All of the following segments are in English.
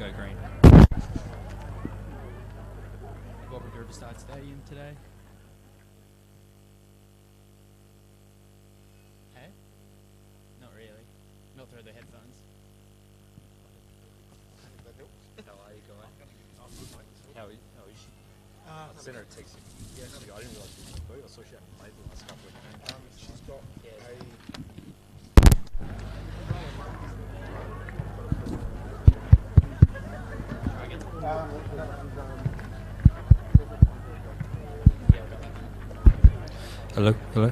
go green. Welcome to Riverside Stadium today. Hey? Not really. Not through the headphones. How are you going? How are you? I sent her a text. Yeah, I didn't realize she was in I saw she hadn't played the last couple of games. She's got Hello? Hello?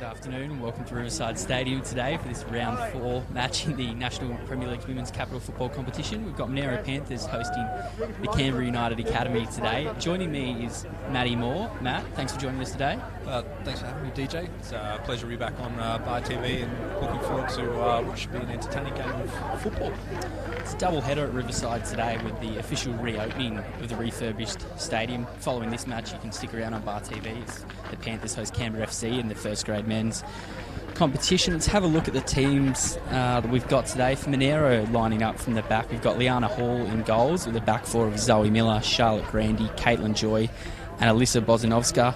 afternoon and welcome to Riverside Stadium today for this round 4 match in the National Premier League Women's Capital Football Competition. We've got Monaro Panthers hosting the Canberra United Academy today. Joining me is Matty Moore. Matt, thanks for joining us today. Thanks for having me, DJ. It's a pleasure to be back on Bar TV and looking forward to what should be an entertaining game of football. It's a double header at Riverside today with the official reopening of the refurbished stadium. Following this match, you can stick around on Bar TV. It's the Panthers host Canberra FC in the first grade men's competition. Let's have a look at the teams that we've got today. For Monaro lining up from the back, we've got Liana Hall in goals with a back four of Zoe Miller, Charlotte Grandy, Caitlin Joy and Alyssa Bozanovska.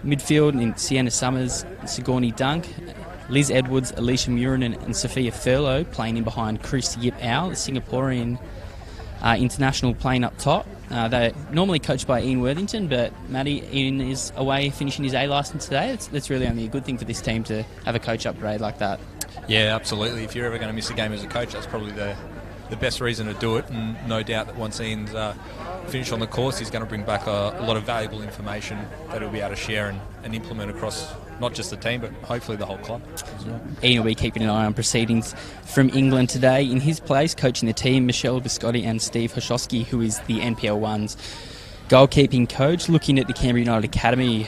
Midfield in Sienna Summers, Sigourney Dunk, Liz Edwards, Alicia Murinen and Sophia Furlow playing in behind Chris Yip Ao, the Singaporean international playing up top. They're normally coached by Ian Worthington, but Matty, Ian is away finishing his A licence today. That's really only a good thing for this team to have a coach upgrade like that. Yeah, absolutely. If you're ever going to miss a game as a coach, that's probably the best reason to do it, and no doubt that once Ian's finished on the course, he's going to bring back a lot of valuable information that he'll be able to share and implement across not just the team, but hopefully the whole club as well. Ian will be keeping an eye on proceedings from England today. In his place, coaching the team, Michelle Biscotti and Steve Hoshowski, who is the NPL 1's goalkeeping coach. Looking at the Canberra United Academy,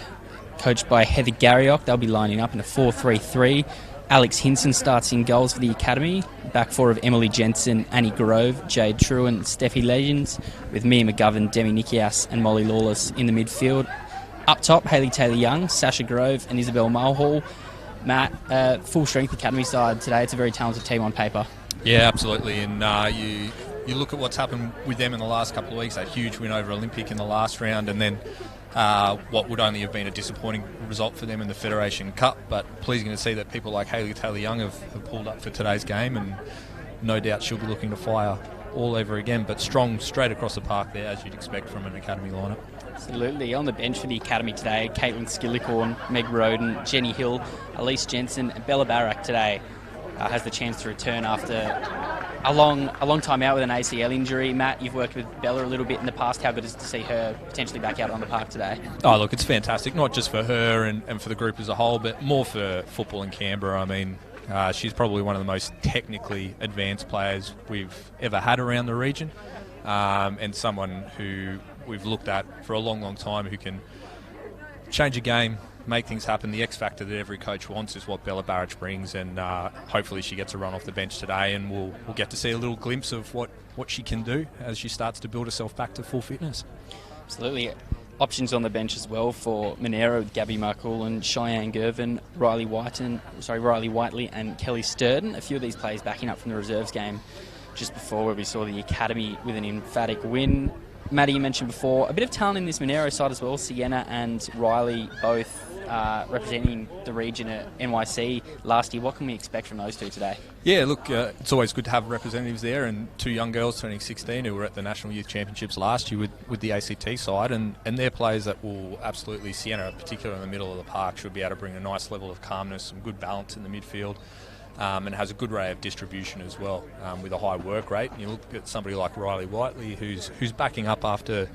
coached by Heather Garriock, they'll be lining up in a 4-3-3. Alex Hinson starts in goals for the Academy. Back four of Emily Jensen, Annie Grove, Jade Truan, Steffi Legends, with Mia McGovern, Demi Nikias and Molly Lawless in the midfield. Up top, Hayley Taylor-Young, Sasha Grove and Isabel Mulhall. Matt, full strength Academy side today. It's a very talented team on paper. Yeah, absolutely. And you look at what's happened with them in the last couple of weeks, that huge win over Olympic in the last round, and then what would only have been a disappointing result for them in the Federation Cup, but pleasing to see that people like Hayley Taylor-Young have pulled up for today's game, and no doubt she'll be looking to fire all over again, but strong straight across the park there, as you'd expect from an Academy lineup. Absolutely. On the bench for the Academy today, Caitlin Skillicorn, Meg Roden, Jenny Hill, Elise Jensen and Bella Barak today has the chance to return after a long time out with an ACL injury. Matt, you've worked with Bella a little bit in the past. How good is it to see her potentially back out on the park today? Oh, look, it's fantastic, not just for her and for the group as a whole, but more for football in Canberra. I mean, she's probably one of the most technically advanced players we've ever had around the region, and someone who we've looked at for a long time who can change a game, make things happen. The X factor that every coach wants is what Bella Barrach brings, and hopefully she gets a run off the bench today, and we'll get to see a little glimpse of what she can do as she starts to build herself back to full fitness. Absolutely. Options on the bench as well for Monaro with Gabby Marcoulin, Cheyenne Gervin, Riley Whiteley and Kelly Sturden. A few of these players backing up from the reserves game just before, where we saw the Academy with an emphatic win. Matty, you mentioned before, a bit of talent in this Monaro side as well. Sienna and Riley both representing the region at NYC last year. What can we expect from those two today? Yeah, look, it's always good to have representatives there, and two young girls turning 16 who were at the National Youth Championships last year with the ACT side, and they're players that will absolutely, Sienna particularly in the middle of the park, should be able to bring a nice level of calmness, some good balance in the midfield. And has a good array of distribution as well, with a high work rate. And you look at somebody like Riley Whiteley, who's backing up after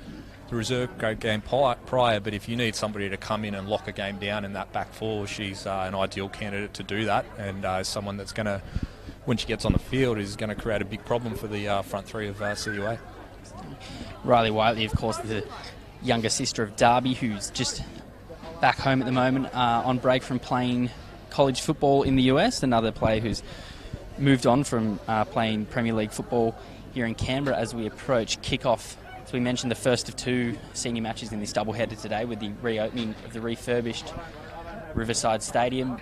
the reserve grade game prior, but if you need somebody to come in and lock a game down in that back four, she's an ideal candidate to do that, and someone that's going to, when she gets on the field, is going to create a big problem for the front three of CUA. Riley Whiteley, of course, the younger sister of Darby, who's just back home at the moment on break from playing college football in the US, another player who's moved on from playing Premier League football here in Canberra as we approach kickoff. As we mentioned, the first of two senior matches in this doubleheader today with the reopening of the refurbished Riverside Stadium.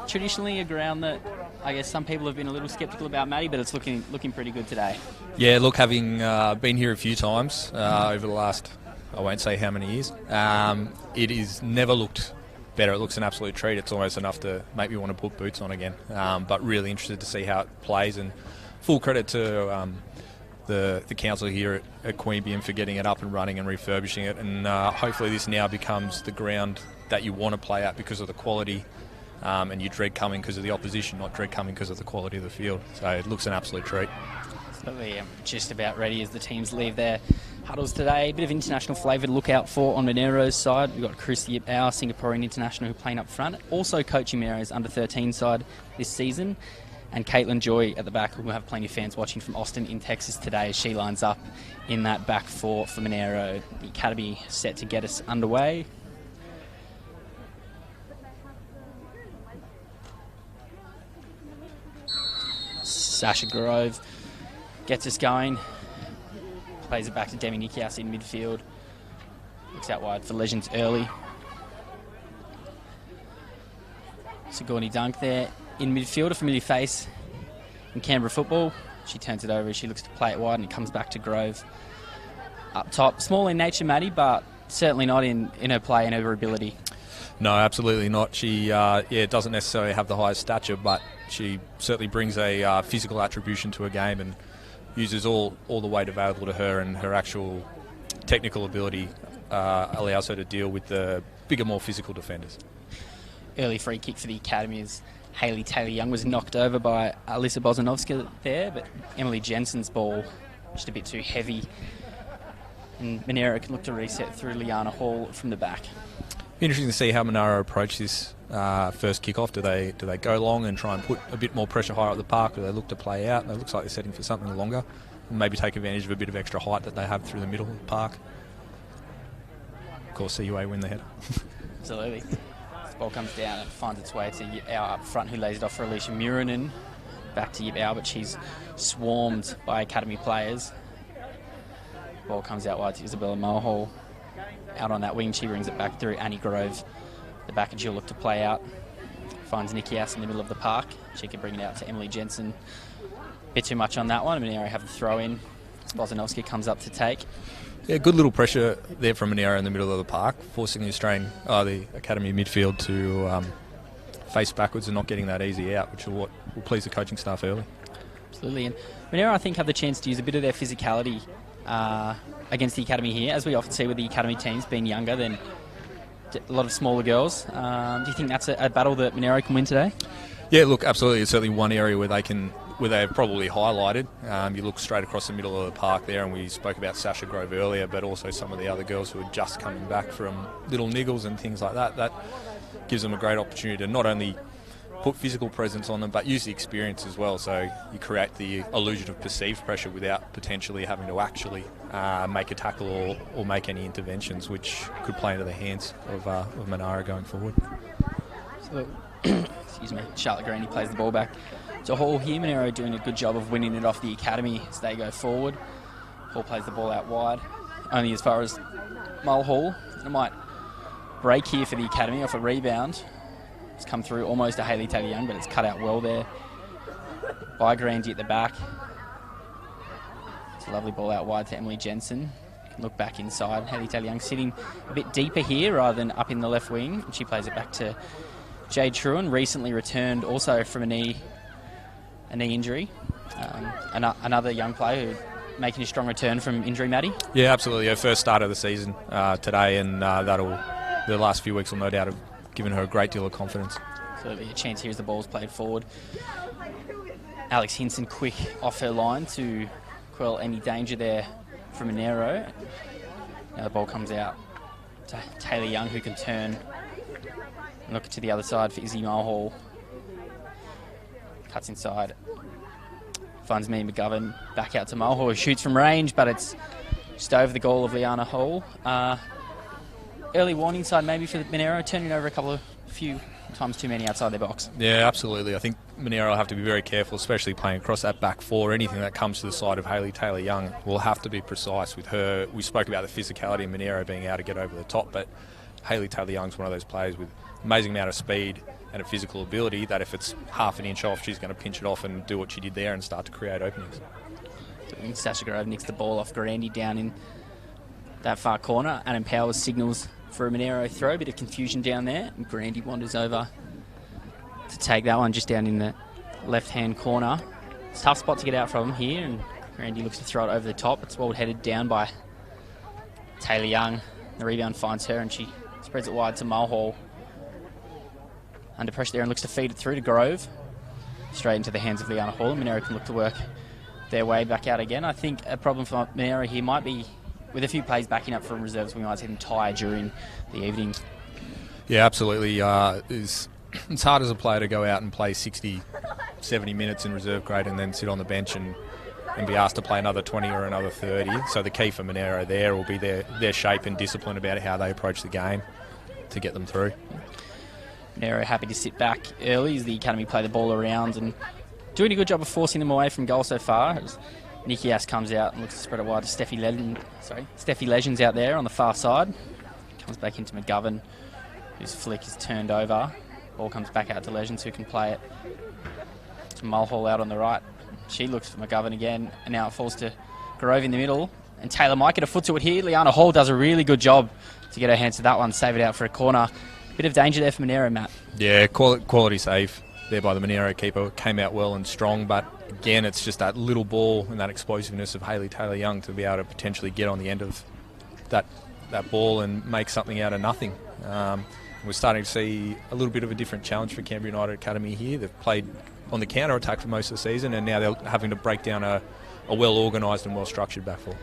Traditionally a ground that I guess some people have been a little sceptical about, Matty, but it's looking pretty good today. Yeah, look, having been here a few times over the last, I won't say how many years, it has never looked better. It looks an absolute treat. It's almost enough to make me want to put boots on again. But really interested to see how it plays, and full credit to the council here at Queanbeyan for getting it up and running and refurbishing it. And hopefully this now becomes the ground that you want to play at because of the quality, and you dread coming because of the opposition, not dread coming because of the quality of the field. So it looks an absolute treat. Absolutely. I'm just about ready as the teams leave their Huddles today, a bit of international flavour to look out for on Monaro's side. We've got Chris Yip, our Singaporean international, who playing up front, also coaching Monaro's under-13 side this season. And Caitlin Joy at the back, who will have plenty of fans watching from Austin in Texas today as she lines up in that back four for Monaro. The academy set to get us underway. Sasha Grove gets us going. Plays it back to Demi Nikias in midfield. Looks out wide for Legends early. Sigourney Dunk there in midfield, a familiar face in Canberra football. She turns it over, she looks to play it wide, and it comes back to Grove. Up top, small in nature, Maddie, but certainly not in her play and her ability. No, absolutely not. She doesn't necessarily have the highest stature, but she certainly brings a physical attribution to a game and uses all the weight available to her, and her actual technical ability allows her to deal with the bigger, more physical defenders. Early free kick for the academy as Hayley Taylor-Young was knocked over by Alyssa Bozanovska there, but Emily Jensen's ball just a bit too heavy, and Monaro can look to reset through Liana Hall from the back. Interesting to see how Monaro approach this first kick-off. Do they go long and try and put a bit more pressure higher up the park? Do they look to play out? It looks like they're setting for something longer, and maybe take advantage of a bit of extra height that they have through the middle of the park. Of course, CUA win the header. Absolutely. This ball comes down and finds its way to Yip Au up front, who lays it off for Alicia Murinen. Back to Yip Au, but she's swarmed by academy players. Ball comes out wide to Isabella Mulhall. Out on that wing, she brings it back through Annie Grove. The back, and she'll look to play out. Finds Nikias in the middle of the park. She can bring it out to Emily Jensen. Bit too much on that one. Monaro have the throw in. Spozanovski comes up to take. Yeah, good little pressure there from Monaro in the middle of the park, forcing the academy midfield to face backwards and not getting that easy out, which will please the coaching staff early. Absolutely, and Monaro, I think, have the chance to use a bit of their physicality against the academy here, as we often see with the academy teams being younger than a lot of smaller girls. Do you think that's a battle that Monaro can win today? Yeah, look, absolutely. It's certainly one area where they've probably highlighted. You look straight across the middle of the park there, and we spoke about Sasha Grove earlier, but also some of the other girls who are just coming back from little niggles and things like that. That gives them a great opportunity to not only put physical presence on them, but use the experience as well. So you create the illusion of perceived pressure without potentially having to actually make a tackle or make any interventions, which could play into the hands of Monaro going forward. So, excuse me, Charlotte Greeny plays the ball back to Hall here. Monaro doing a good job of winning it off the academy as they go forward. Hall plays the ball out wide, only as far as Mulhall. It might break here for the academy off a rebound. It's come through almost to Hayley Taylor-Young, but it's cut out well there by Grandy at the back. It's a lovely ball out wide to Emily Jensen. Can look back inside. Hayley Taylor-Young sitting a bit deeper here rather than up in the left wing. She plays it back to Jade Truan, recently returned also from a knee injury. Another young player who making a strong return from injury, Maddie. Yeah, absolutely. Her first start of the season today, and the last few weeks will no doubt have given her a great deal of confidence. So a chance here as the ball's played forward. Alex Hinson quick off her line to quell any danger there from Monaro. Now the ball comes out to Taylor Young, who can turn and look to the other side for Izzy Mulhall. Cuts inside. Finds Mia McGovern. Back out to Mulhall, who shoots from range, but it's just over the goal of Liana Hall. Early warning side maybe for Monaro, turning over a few times too many outside their box. Yeah, absolutely. I think Monaro will have to be very careful, especially playing across that back four. Anything that comes to the side of Hayley Taylor-Young will have to be precise with her. We spoke about the physicality of Monaro being able to get over the top, but Hayley Taylor-Young's one of those players with amazing amount of speed and a physical ability that if it's half an inch off, she's going to pinch it off and do what she did there and start to create openings. Sasha Grove nicks the ball off Grandy down in that far corner. Adam Powers signals for a Monaro throw. A bit of confusion down there. And Grandy wanders over to take that one just down in the left-hand corner. It's a tough spot to get out from here, and Grandy looks to throw it over the top. It's well headed down by Taylor Young. The rebound finds her, and she spreads it wide to Mulhall. Under pressure there and looks to feed it through to Grove. Straight into the hands of Liana Hall. Monaro can look to work their way back out again. I think a problem for Monaro here might be with a few plays backing up from reserves, we might see them tire during the evening. Yeah, absolutely. It's hard as a player to go out and play 60, 70 minutes in reserve grade and then sit on the bench and be asked to play another 20 or another 30. So the key for Monaro there will be their shape and discipline about how they approach the game to get them through. Monaro happy to sit back early as the academy play the ball around and doing a good job of forcing them away from goal so far. As Nikias comes out and looks to spread it wide to Steffi Legends out there on the far side. Comes back into McGovern, whose flick is turned over. Ball comes back out to Legends, who can play it to Mulhall out on the right. She looks for McGovern again, and now it falls to Grove in the middle. And Taylor might get a foot to it here. Liana Hall does a really good job to get her hands to that one, save it out for a corner. Bit of danger there for Monaro, Matt. Yeah, quality save there by the Monaro keeper. Came out well and strong, but again, it's just that little ball and that explosiveness of Hayley Taylor-Young to be able to potentially get on the end of that ball and make something out of nothing. We're starting to see a little bit of a different challenge for Canberra United Academy here. They've played on the counter-attack for most of the season, and now they're having to break down a well-organised and well-structured back four.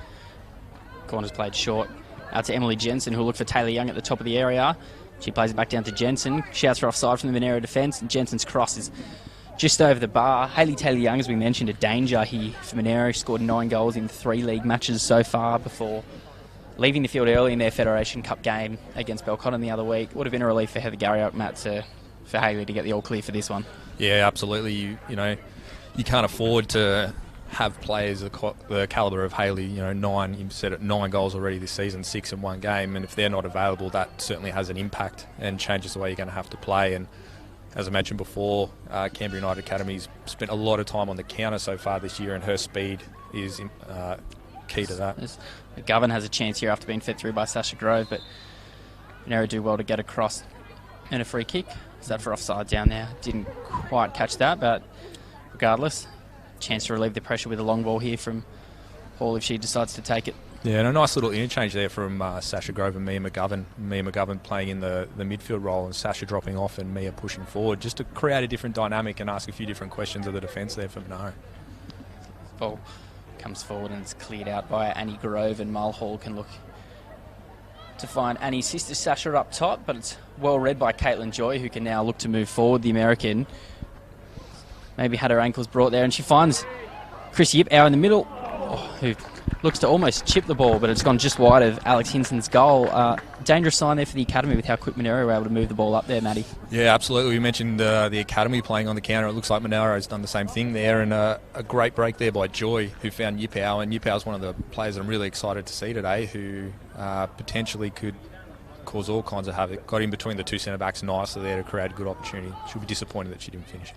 Corner's played short. Out to Emily Jensen, who'll look for Taylor Young at the top of the area. She plays it back down to Jensen. Shouts for offside from the Monaro defence, and Jensen's cross is just over the bar. Hayley Taylor-Young, as we mentioned, a danger here for Monaro. She scored 9 goals in 3 league matches so far before leaving the field early in their Federation Cup game against Belconnen the other week. Would have been a relief for Heather Garriock, Matt, for Hayley to get the all clear for this one. Yeah, absolutely. You can't afford to have players the calibre of Hayley. You said it, 9 goals already this season, 6 in 1 game, and if they're not available, that certainly has an impact and changes the way you're going to have to play. And as I mentioned before, Canberra United Academy's spent a lot of time on the counter so far this year, and her speed is key to that. McGovern has a chance here after being fed through by Sasha Grove, but Monaro do well to get across and a free kick. Is that for offside down there? Didn't quite catch that, but regardless, chance to relieve the pressure with a long ball here from Hall if she decides to take it. Yeah, and a nice little interchange there from Sasha Grove and Mia McGovern. Mia McGovern playing in the midfield role and Sasha dropping off and Mia pushing forward, just to create a different dynamic and ask a few different questions of the defence there for Monaro. Ball comes forward and it's cleared out by Annie Grove, and Mulhall can look to find Annie's sister Sasha up top, but it's well read by Caitlin Joy, who can now look to move forward. The American maybe had her ankles brought there, and she finds Chris Yip out in the middle, who looks to almost chip the ball, but it's gone just wide of Alex Hinson's goal. Dangerous sign there for the academy with how quick Monaro were able to move the ball up there, Matty. Yeah, absolutely. We mentioned the academy playing on the counter. It looks like Monaro's done the same thing there, and a great break there by Joy, who found Yipao, and Yipau's one of the players I'm really excited to see today, who potentially could cause all kinds of havoc. Got in between the 2 centre-backs nicely there to create a good opportunity. She'll be disappointed that she didn't finish.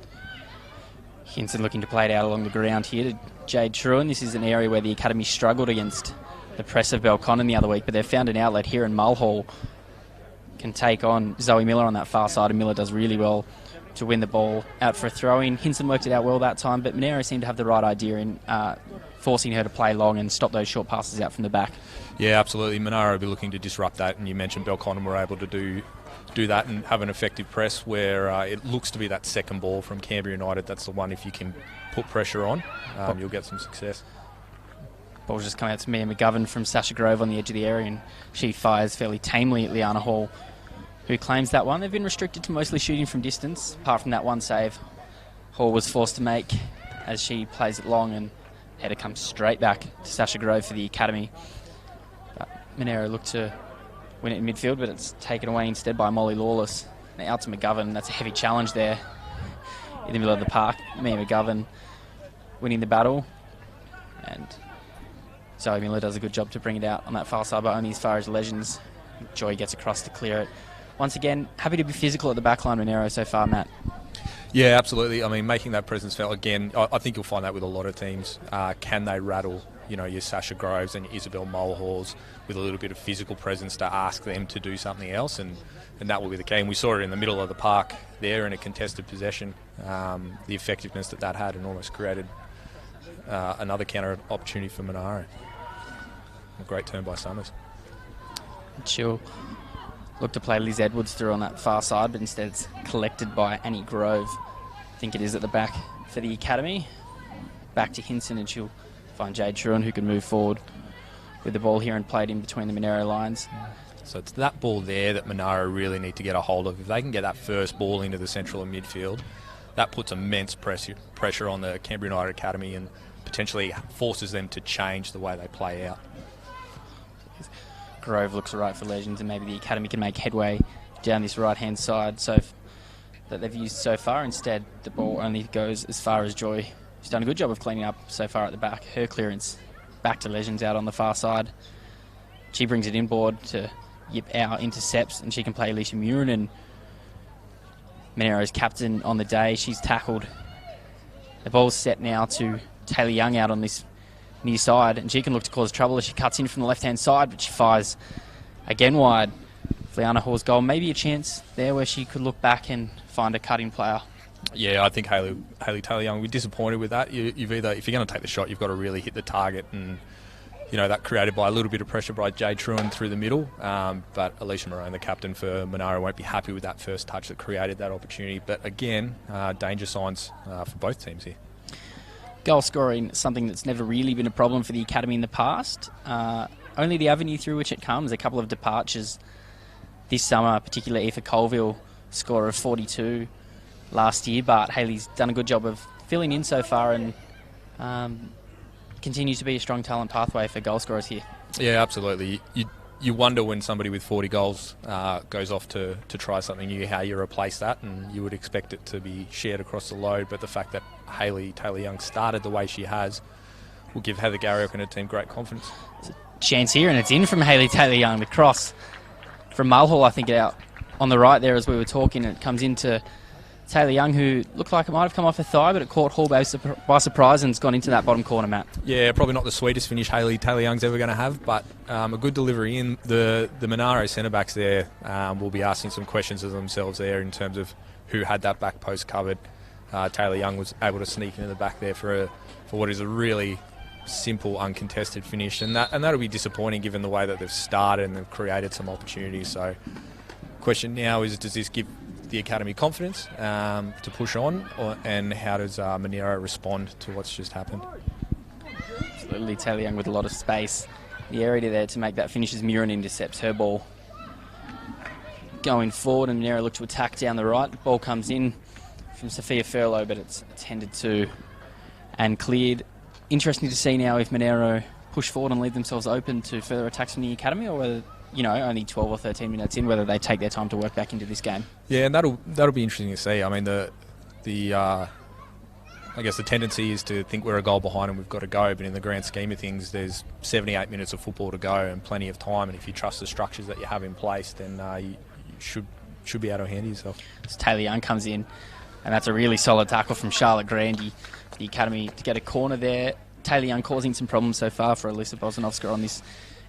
Hinson looking to play it out along the ground here to Jade Truan. This is an area where the academy struggled against the press of Belconnen the other week, but they've found an outlet here, and Mulhall can take on Zoe Miller on that far side, and Miller does really well to win the ball out for a throw-in. Hinson worked it out well that time, but Monaro seemed to have the right idea in forcing her to play long and stop those short passes out from the back. Yeah, absolutely. Monaro will be looking to disrupt that, and you mentioned Belconnen were able to do that and have an effective press where it looks to be that second ball from Canberra United. That's the one, if you can put pressure on, you'll get some success. Ball's just coming out to Mia McGovern from Sasha Grove on the edge of the area, and she fires fairly tamely at Liana Hall, who claims that one. They've been restricted to mostly shooting from distance, apart from that one save Hall was forced to make as she plays it long, and header comes straight back to Sasha Grove for the academy. But Monaro looked to win it in midfield, but it's taken away instead by Molly Lawless. Now out to McGovern. That's a heavy challenge there in the middle of the park. Mia McGovern winning the battle, and Zoe Miller does a good job to bring it out on that far side, but only as far as Legends. Joy gets across to clear it. Once again, happy to be physical at the back line, Monaro, so far, Matt. Yeah, absolutely. I mean, making that presence felt, again, I think you'll find that with a lot of teams. Can they rattle, your Sasha Groves and your Isabel Mulhalls with a little bit of physical presence to ask them to do something else? And that will be the key. And we saw it in the middle of the park there in a contested possession, the effectiveness that had, and almost created another counter opportunity for Monaro. A great turn by Summers. She'll look to play Liz Edwards through on that far side, but instead it's collected by Annie Grove. I think it is at the back for the academy. Back to Hinson, and she'll find Jade Truan, who can move forward with the ball here and played in between the Monaro lines. So it's that ball there that Monaro really need to get a hold of. If they can get that first ball into the central and midfield, that puts immense pressure on the Canberra United Academy and potentially forces them to change the way they play out. Grove looks right for Legends, and maybe the Academy can make headway down this right-hand side that they've used so far. Instead, the ball only goes as far as Joy. She's done a good job of cleaning up so far at the back. Her clearance back to Legends out on the far side. She brings it inboard to Yip out, intercepts, and she can play Alicia Murin, and Monaro's captain on the day. She's tackled. The ball's set now to Taylor Young out on this near side, and she can look to cause trouble as she cuts in from the left-hand side, but she fires again wide. Liana Hall's goal, maybe a chance there where she could look back and find a cut-in player. Yeah, I think Hayley Taylor Young will be disappointed with that. You've either, if you're going to take the shot, you've got to really hit the target, and that created by a little bit of pressure by Jade Truan through the middle. But Alicia Moran, the captain for Monaro, won't be happy with that first touch that created that opportunity. But again, danger signs for both teams here. Goal scoring, something that's never really been a problem for the Academy in the past. Only the avenue through which it comes, a couple of departures this summer, particularly Aoife Colville, score of 42 last year, but Hayley's done a good job of filling in so far and continues to be a strong talent pathway for goal scorers here. Yeah, absolutely. You wonder when somebody with 40 goals goes off to try something new, how you replace that, and you would expect it to be shared across the load, but the fact that Hayley Taylor Young started the way she has will give Heather Garriock and her team great confidence. There's a chance here, and it's in from Hayley Taylor Young. The cross from Mulhall, I think, out on the right there as we were talking, and it comes into Taylor Young, who looked like it might have come off her thigh, but it caught Hall by surprise and it's gone into that bottom corner, Matt. Yeah, probably not the sweetest finish Hayley Taylor Young's ever going to have, but a good delivery in. The Monaro centre-backs there will be asking some questions of themselves there in terms of who had that back post covered. Taylor Young was able to sneak into the back there for what is a really simple, uncontested finish, and that'll be disappointing given the way that they've started and they've created some opportunities. So question now is, does this give the Academy confidence to push on, and how does Monaro respond to what's just happened? Absolutely, Taylor Young with a lot of space. The area there to make that finish as Murin intercepts her ball. Going forward, and Monaro look to attack down the right. The ball comes in from Sophia Furlow, but it's attended to and cleared. Interesting to see now if Monaro push forward and leave themselves open to further attacks from the Academy, or whether, only 12 or 13 minutes in, whether they take their time to work back into this game. Yeah, and that'll be interesting to see. I mean, I guess the tendency is to think we're a goal behind and we've got to go, but in the grand scheme of things, there's 78 minutes of football to go and plenty of time, and if you trust the structures that you have in place, then you should be able to handle yourself. So Taylor Young comes in, and that's a really solid tackle from Charlotte Grandy for the Academy to get a corner there. Taylor Young causing some problems so far for Alyssa Bozanovska on this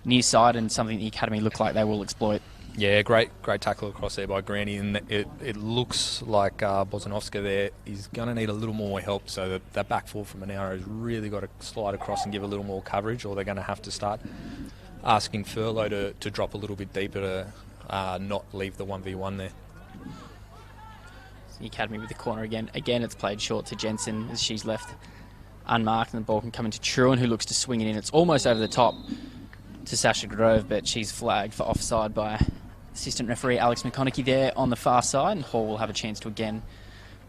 near side, and something the Academy look like they will exploit. Yeah, great tackle across there by Granny, and it looks like Bozanovska there is going to need a little more help, so that back four from Monaro has really got to slide across and give a little more coverage, or they're going to have to start asking Furlow to drop a little bit deeper to not leave the 1v1 there. The Academy with the corner again. Again, it's played short to Jensen as she's left unmarked, and the ball can come into Truan, who looks to swing it in. It's almost over the top to Sasha Grove, but she's flagged for offside by assistant referee Alex McConaughey there on the far side, and Hall will have a chance to again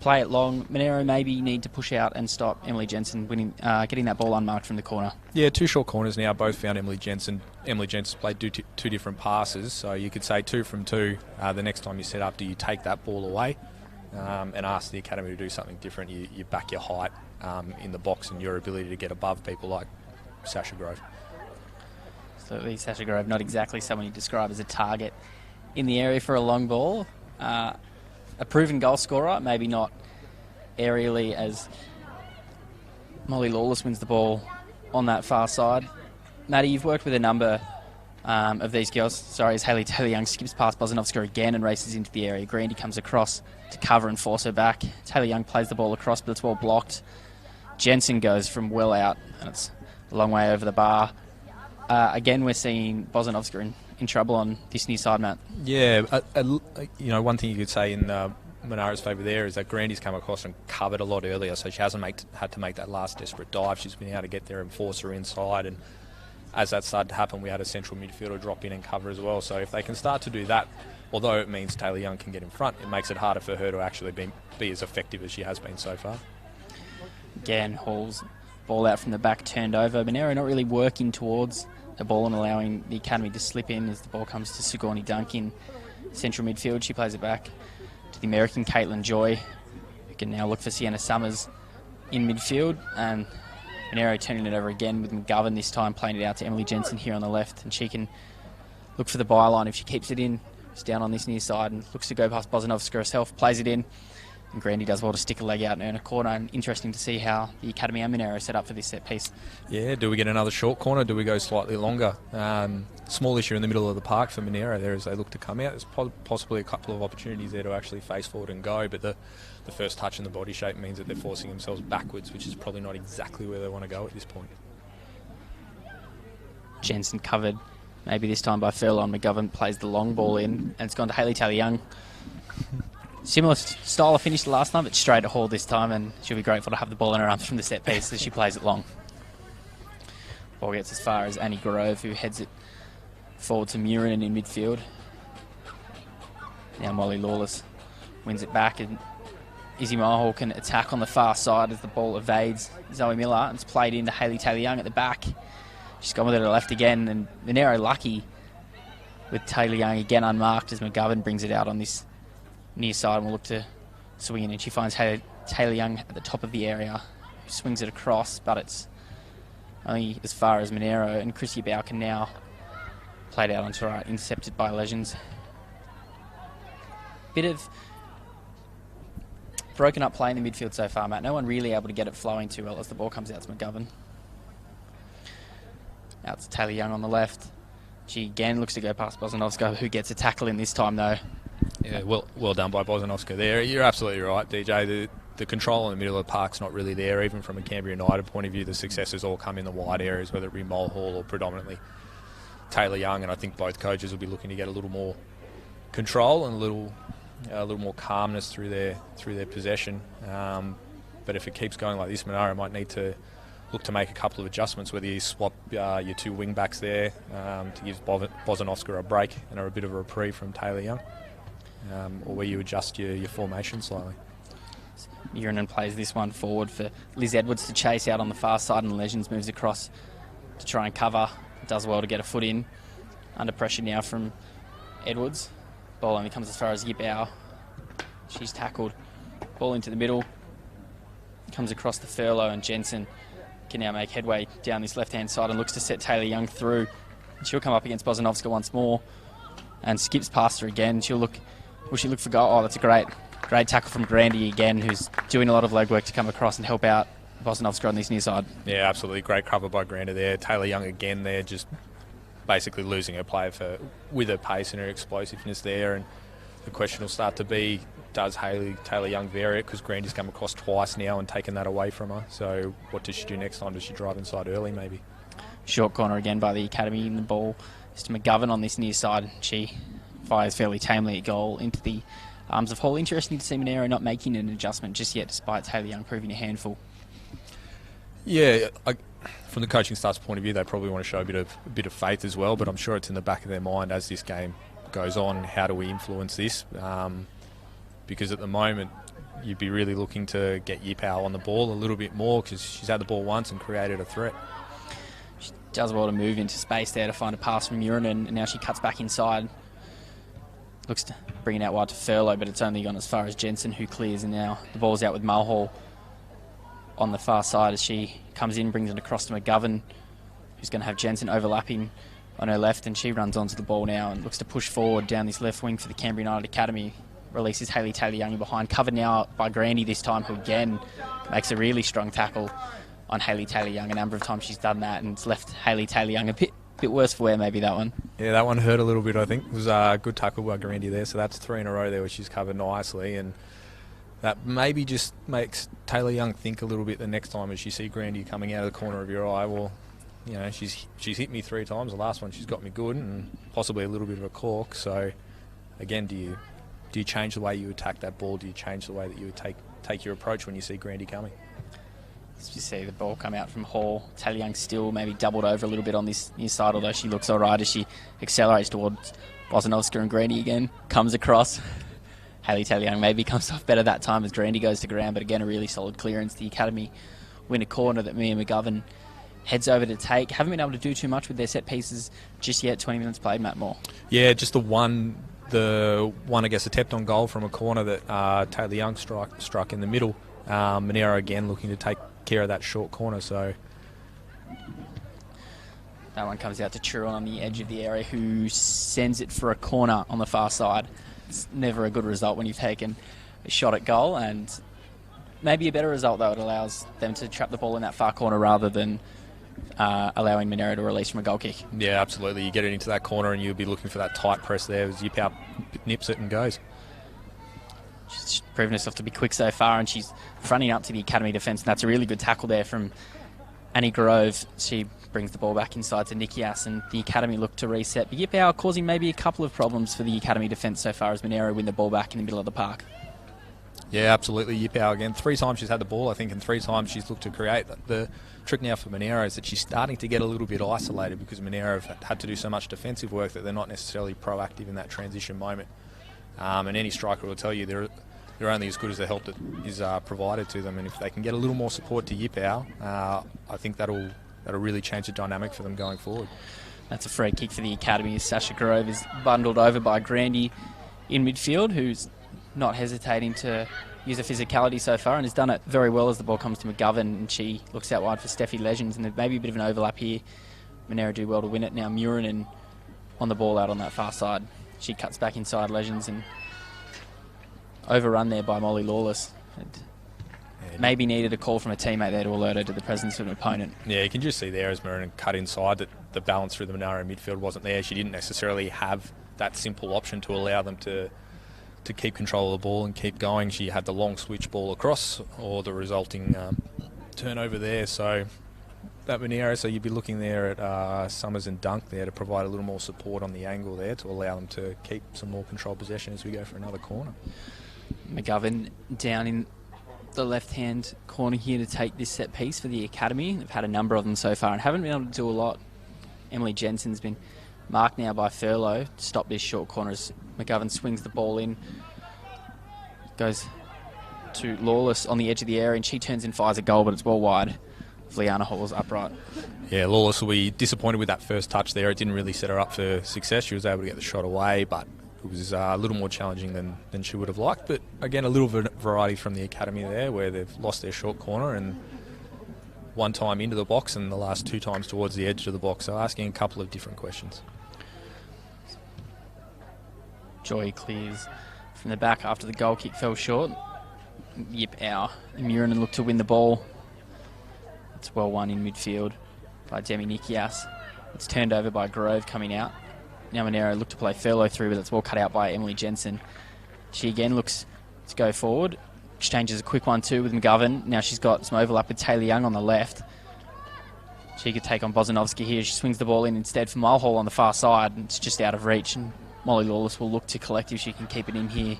play it long. Monaro maybe need to push out and stop Emily Jensen getting that ball unmarked from the corner. Yeah, two short corners now, both found Emily Jensen. Emily Jensen's played two different passes, so you could say 2 from 2. The next time you set up, do you take that ball away and ask the Academy to do something different? You back your height in the box and your ability to get above people like Sasha Grove. Absolutely, Sasha Grove, not exactly someone you describe as a target in the area for a long ball. A proven goal scorer, maybe not aerially as Molly Lawless wins the ball on that far side. Maddie, you've worked with a number of these girls. Sorry, as Hayley Taylor Young skips past Bozanovska again and races into the area. Grandy comes across to cover and force her back. Taylor Young plays the ball across, but it's well blocked. Jensen goes from well out, and it's a long way over the bar. Again, we're seeing Bozanovska in trouble on this near side, Matt. Yeah, one thing you could say in Monaro's favour there is that Grandy's come across and covered a lot earlier, so she hasn't had to make that last desperate dive. She's been able to get there and force her inside, and as that started to happen, we had a central midfielder drop in and cover as well. So if they can start to do that, although it means Taylor Young can get in front, it makes it harder for her to actually be as effective as she has been so far. Again, Hall's ball out from the back, turned over. Monaro not really working towards the ball and allowing the academy to slip in as the ball comes to Sigourney Duncan. Central midfield, she plays it back to the American Caitlin Joy, who can now look for Sienna Summers in midfield. And Monaro turning it over again with McGovern this time, playing it out to Emily Jensen here on the left. And she can look for the byline if she keeps it in. It's down on this near side and looks to go past Bozanovska herself, plays it in. And Grandy does well to stick a leg out and earn a corner. And interesting to see how the Academy and Monaro set up for this set piece. Yeah, do we get another short corner? Do we go slightly longer? Small issue in the middle of the park for Monaro there as they look to come out. There's possibly a couple of opportunities there to actually face forward and go, but the first touch in the body shape means that they're forcing themselves backwards, which is probably not exactly where they want to go at this point. Jensen covered, maybe this time by Furlong. McGovern plays the long ball in, and it's gone to Hayley Taylor-Young. Similar style of finish to last time, but straight at Hall this time, and she'll be grateful to have the ball in her arms from the set piece as she plays it long. Ball gets as far as Annie Grove, who heads it forward to Murin in midfield. Now Molly Lawless wins it back, and Izzy Mahal can attack on the far side as the ball evades Zoe Miller, and it's played into Hayley Taylor-Young at the back. She's gone with it to the left again, and Monaro lucky with Taylor-Young again unmarked as McGovern brings it out on this near side and will look to swing in, and she finds Taylor-Young at the top of the area, who swings it across, but it's only as far as Monaro, and Chrissy Bow can now play it out onto right, intercepted by Legends. Bit of broken up play in the midfield so far, Matt. No one really able to get it flowing too well as the ball comes out to McGovern. Out to Taylor-Young on the left. She again looks to go past Bozanovska, who gets a tackle in this time though. Yeah, well done by Bozanovska there. You're absolutely right, DJ. The control in the middle of the park's not really there, even from a Canberra United point of view. The successes all come in the wide areas, whether it be Mulhall or predominantly Taylor-Young, and I think both coaches will be looking to get a little more control and a little more calmness through their possession. But if it keeps going like this, Monaro might need to look to make a couple of adjustments, whether you swap your two wing backs there to give Bozanovska a break and a bit of a reprieve from Taylor-Young, or where you adjust your formation slightly. Uranen plays this one forward for Liz Edwards to chase out on the far side, and Legends moves across to try and cover. Does well to get a foot in. Under pressure now from Edwards. Ball only comes as far as Yibao. She's tackled. Ball into the middle. Comes across the Furlow, and Jensen can now make headway down this left-hand side and looks to set Taylor-Young through. She'll come up against Bozanovska once more and skips past her again. Will she look for goal? Oh, that's a great tackle from Grandy again, who's doing a lot of legwork to come across and help out Bozanovska on this near side. Yeah, absolutely. Great cover by Grandy there. Taylor-Young again there, just basically losing her play with her pace and her explosiveness there. And the question will start to be, does Hayley Taylor-Young vary it? Because Grandy's come across twice now and taken that away from her. So what does she do next time? Does she drive inside early maybe? Short corner again by the Academy, and the ball is to McGovern on this near side. She fires fairly tamely a goal into the arms of Hall. Interesting to see Monaro not making an adjustment just yet, despite Taylor-Young proving a handful. Yeah, from the coaching staff's point of view, they probably want to show a bit of faith as well, but I'm sure it's in the back of their mind as this game goes on, how do we influence this? Because at the moment, you'd be really looking to get Yipao on the ball a little bit more, because she's had the ball once and created a threat. She does well to move into space there to find a pass from Murin, and now she cuts back inside. Looks to bring it out wide to Furlow, but it's only gone as far as Jensen, who clears, and now the ball's out with Mulhall on the far side as she comes in, brings it across to McGovern, who's going to have Jensen overlapping on her left, and she runs onto the ball now and looks to push forward down this left wing for the Canberra United Academy. Releases Hayley Taylor-Young in behind, covered now by Grandy this time, who again makes a really strong tackle on Hayley Taylor-Young. A number of times she's done that, and it's left Hayley Taylor-Young a bit worse for wear, maybe, that one. Yeah, that one hurt a little bit, I think. It was a good tackle by Grandy there, so that's 3 in a row there where she's covered nicely, and that maybe just makes Taylor-Young think a little bit the next time as you see Grandy coming out of the corner of your eye. Well, you know, she's hit me 3 times. The last one she's got me good, and possibly a little bit of a cork. So again, do you change the way you attack that ball? Do you change the way that you would take your approach when you see Grandy coming? You see the ball come out from Hall. Taylor Young still maybe doubled over a little bit on this near side, although she looks all right as she accelerates towards Bosanovska, and Grandy again comes across. Hayley Taylor Young maybe comes off better that time as Grandy goes to ground, but again a really solid clearance. The Academy win a corner that Mia McGovern heads over to take. Haven't been able to do too much with their set pieces just yet. 20 minutes played, Matt Moore. Yeah, just the one I guess attempt on goal from a corner that Taylor Young struck in the middle. Monaro again looking to take care of that short corner, so that one comes out to Truan on the edge of the area, who sends it for a corner on the far side. It's never a good result when you've taken a shot at goal, and maybe a better result though. It allows them to trap the ball in that far corner rather than allowing Monaro to release from a goal kick. Yeah, absolutely. You get it into that corner and you'll be looking for that tight press there as Yip out nips it and goes. She's proven herself to be quick so far, and she's fronting up to the Academy defence, and that's a really good tackle there from Annie Grove. She brings the ball back inside to Nikias, and the Academy look to reset. But Yipau causing maybe a couple of problems for the Academy defence so far as Monaro win the ball back in the middle of the park. Yeah, absolutely. Yipau again. 3 times she's had the ball, I think, and 3 times she's looked to create. The trick now for Monaro is that she's starting to get a little bit isolated because Monaro have had to do so much defensive work that they're not necessarily proactive in that transition moment. And any striker will tell you they're only as good as the help that is provided to them. And if they can get a little more support to Yipau, I think that'll really change the dynamic for them going forward. That's a free kick for the Academy as Sasha Grove is bundled over by Grandy in midfield, who's not hesitating to use her physicality so far and has done it very well as the ball comes to McGovern, and she looks out wide for Steffi Legends, and there's maybe a bit of an overlap here. Monaro do well to win it. Now Murinen on the ball out on that far side. She cuts back inside Legends and overrun there by Molly Lawless. Maybe needed a call from a teammate there to alert her to the presence of an opponent. Yeah, you can just see there as Murinen cut inside that the balance through the Monaro midfield wasn't there. She didn't necessarily have that simple option to allow them to keep control of the ball and keep going. She had the long switch ball across or the resulting turnover there. So that Monaro, so you'd be looking there at Summers and Dunk there to provide a little more support on the angle there to allow them to keep some more controlled possession as we go for another corner. McGovern down in the left-hand corner here to take this set piece for the Academy. They've had a number of them so far and haven't been able to do a lot. Emily Jensen's been marked now by Furlow to stop this short corner as McGovern swings the ball in, goes to Lawless on the edge of the area, and she turns and fires a goal, but it's well wide of Liana Hall's upright. Yeah, Lawless will be disappointed with that first touch there. It didn't really set her up for success. She was able to get the shot away, but it was a little more challenging than she would have liked. But again, a little variety from the Academy there, where they've lost their short corner and one time into the box and the last 2 times towards the edge of the box. So asking a couple of different questions. Joy clears from the back after the goal kick fell short. Yip out. Murinen looked to win the ball. It's well won in midfield by Demi Nikias. It's turned over by Grove coming out. Now Monaro looked to play Furlow through, but it's well cut out by Emily Jensen. She again looks to go forward. Exchanges a quick 1-2 with McGovern. Now she's got some overlap with Taylor Young on the left. She could take on Bosanovska here. She swings the ball in instead for Mulhall on the far side, and it's just out of reach. And Molly Lawless will look to collect if she can keep it in here.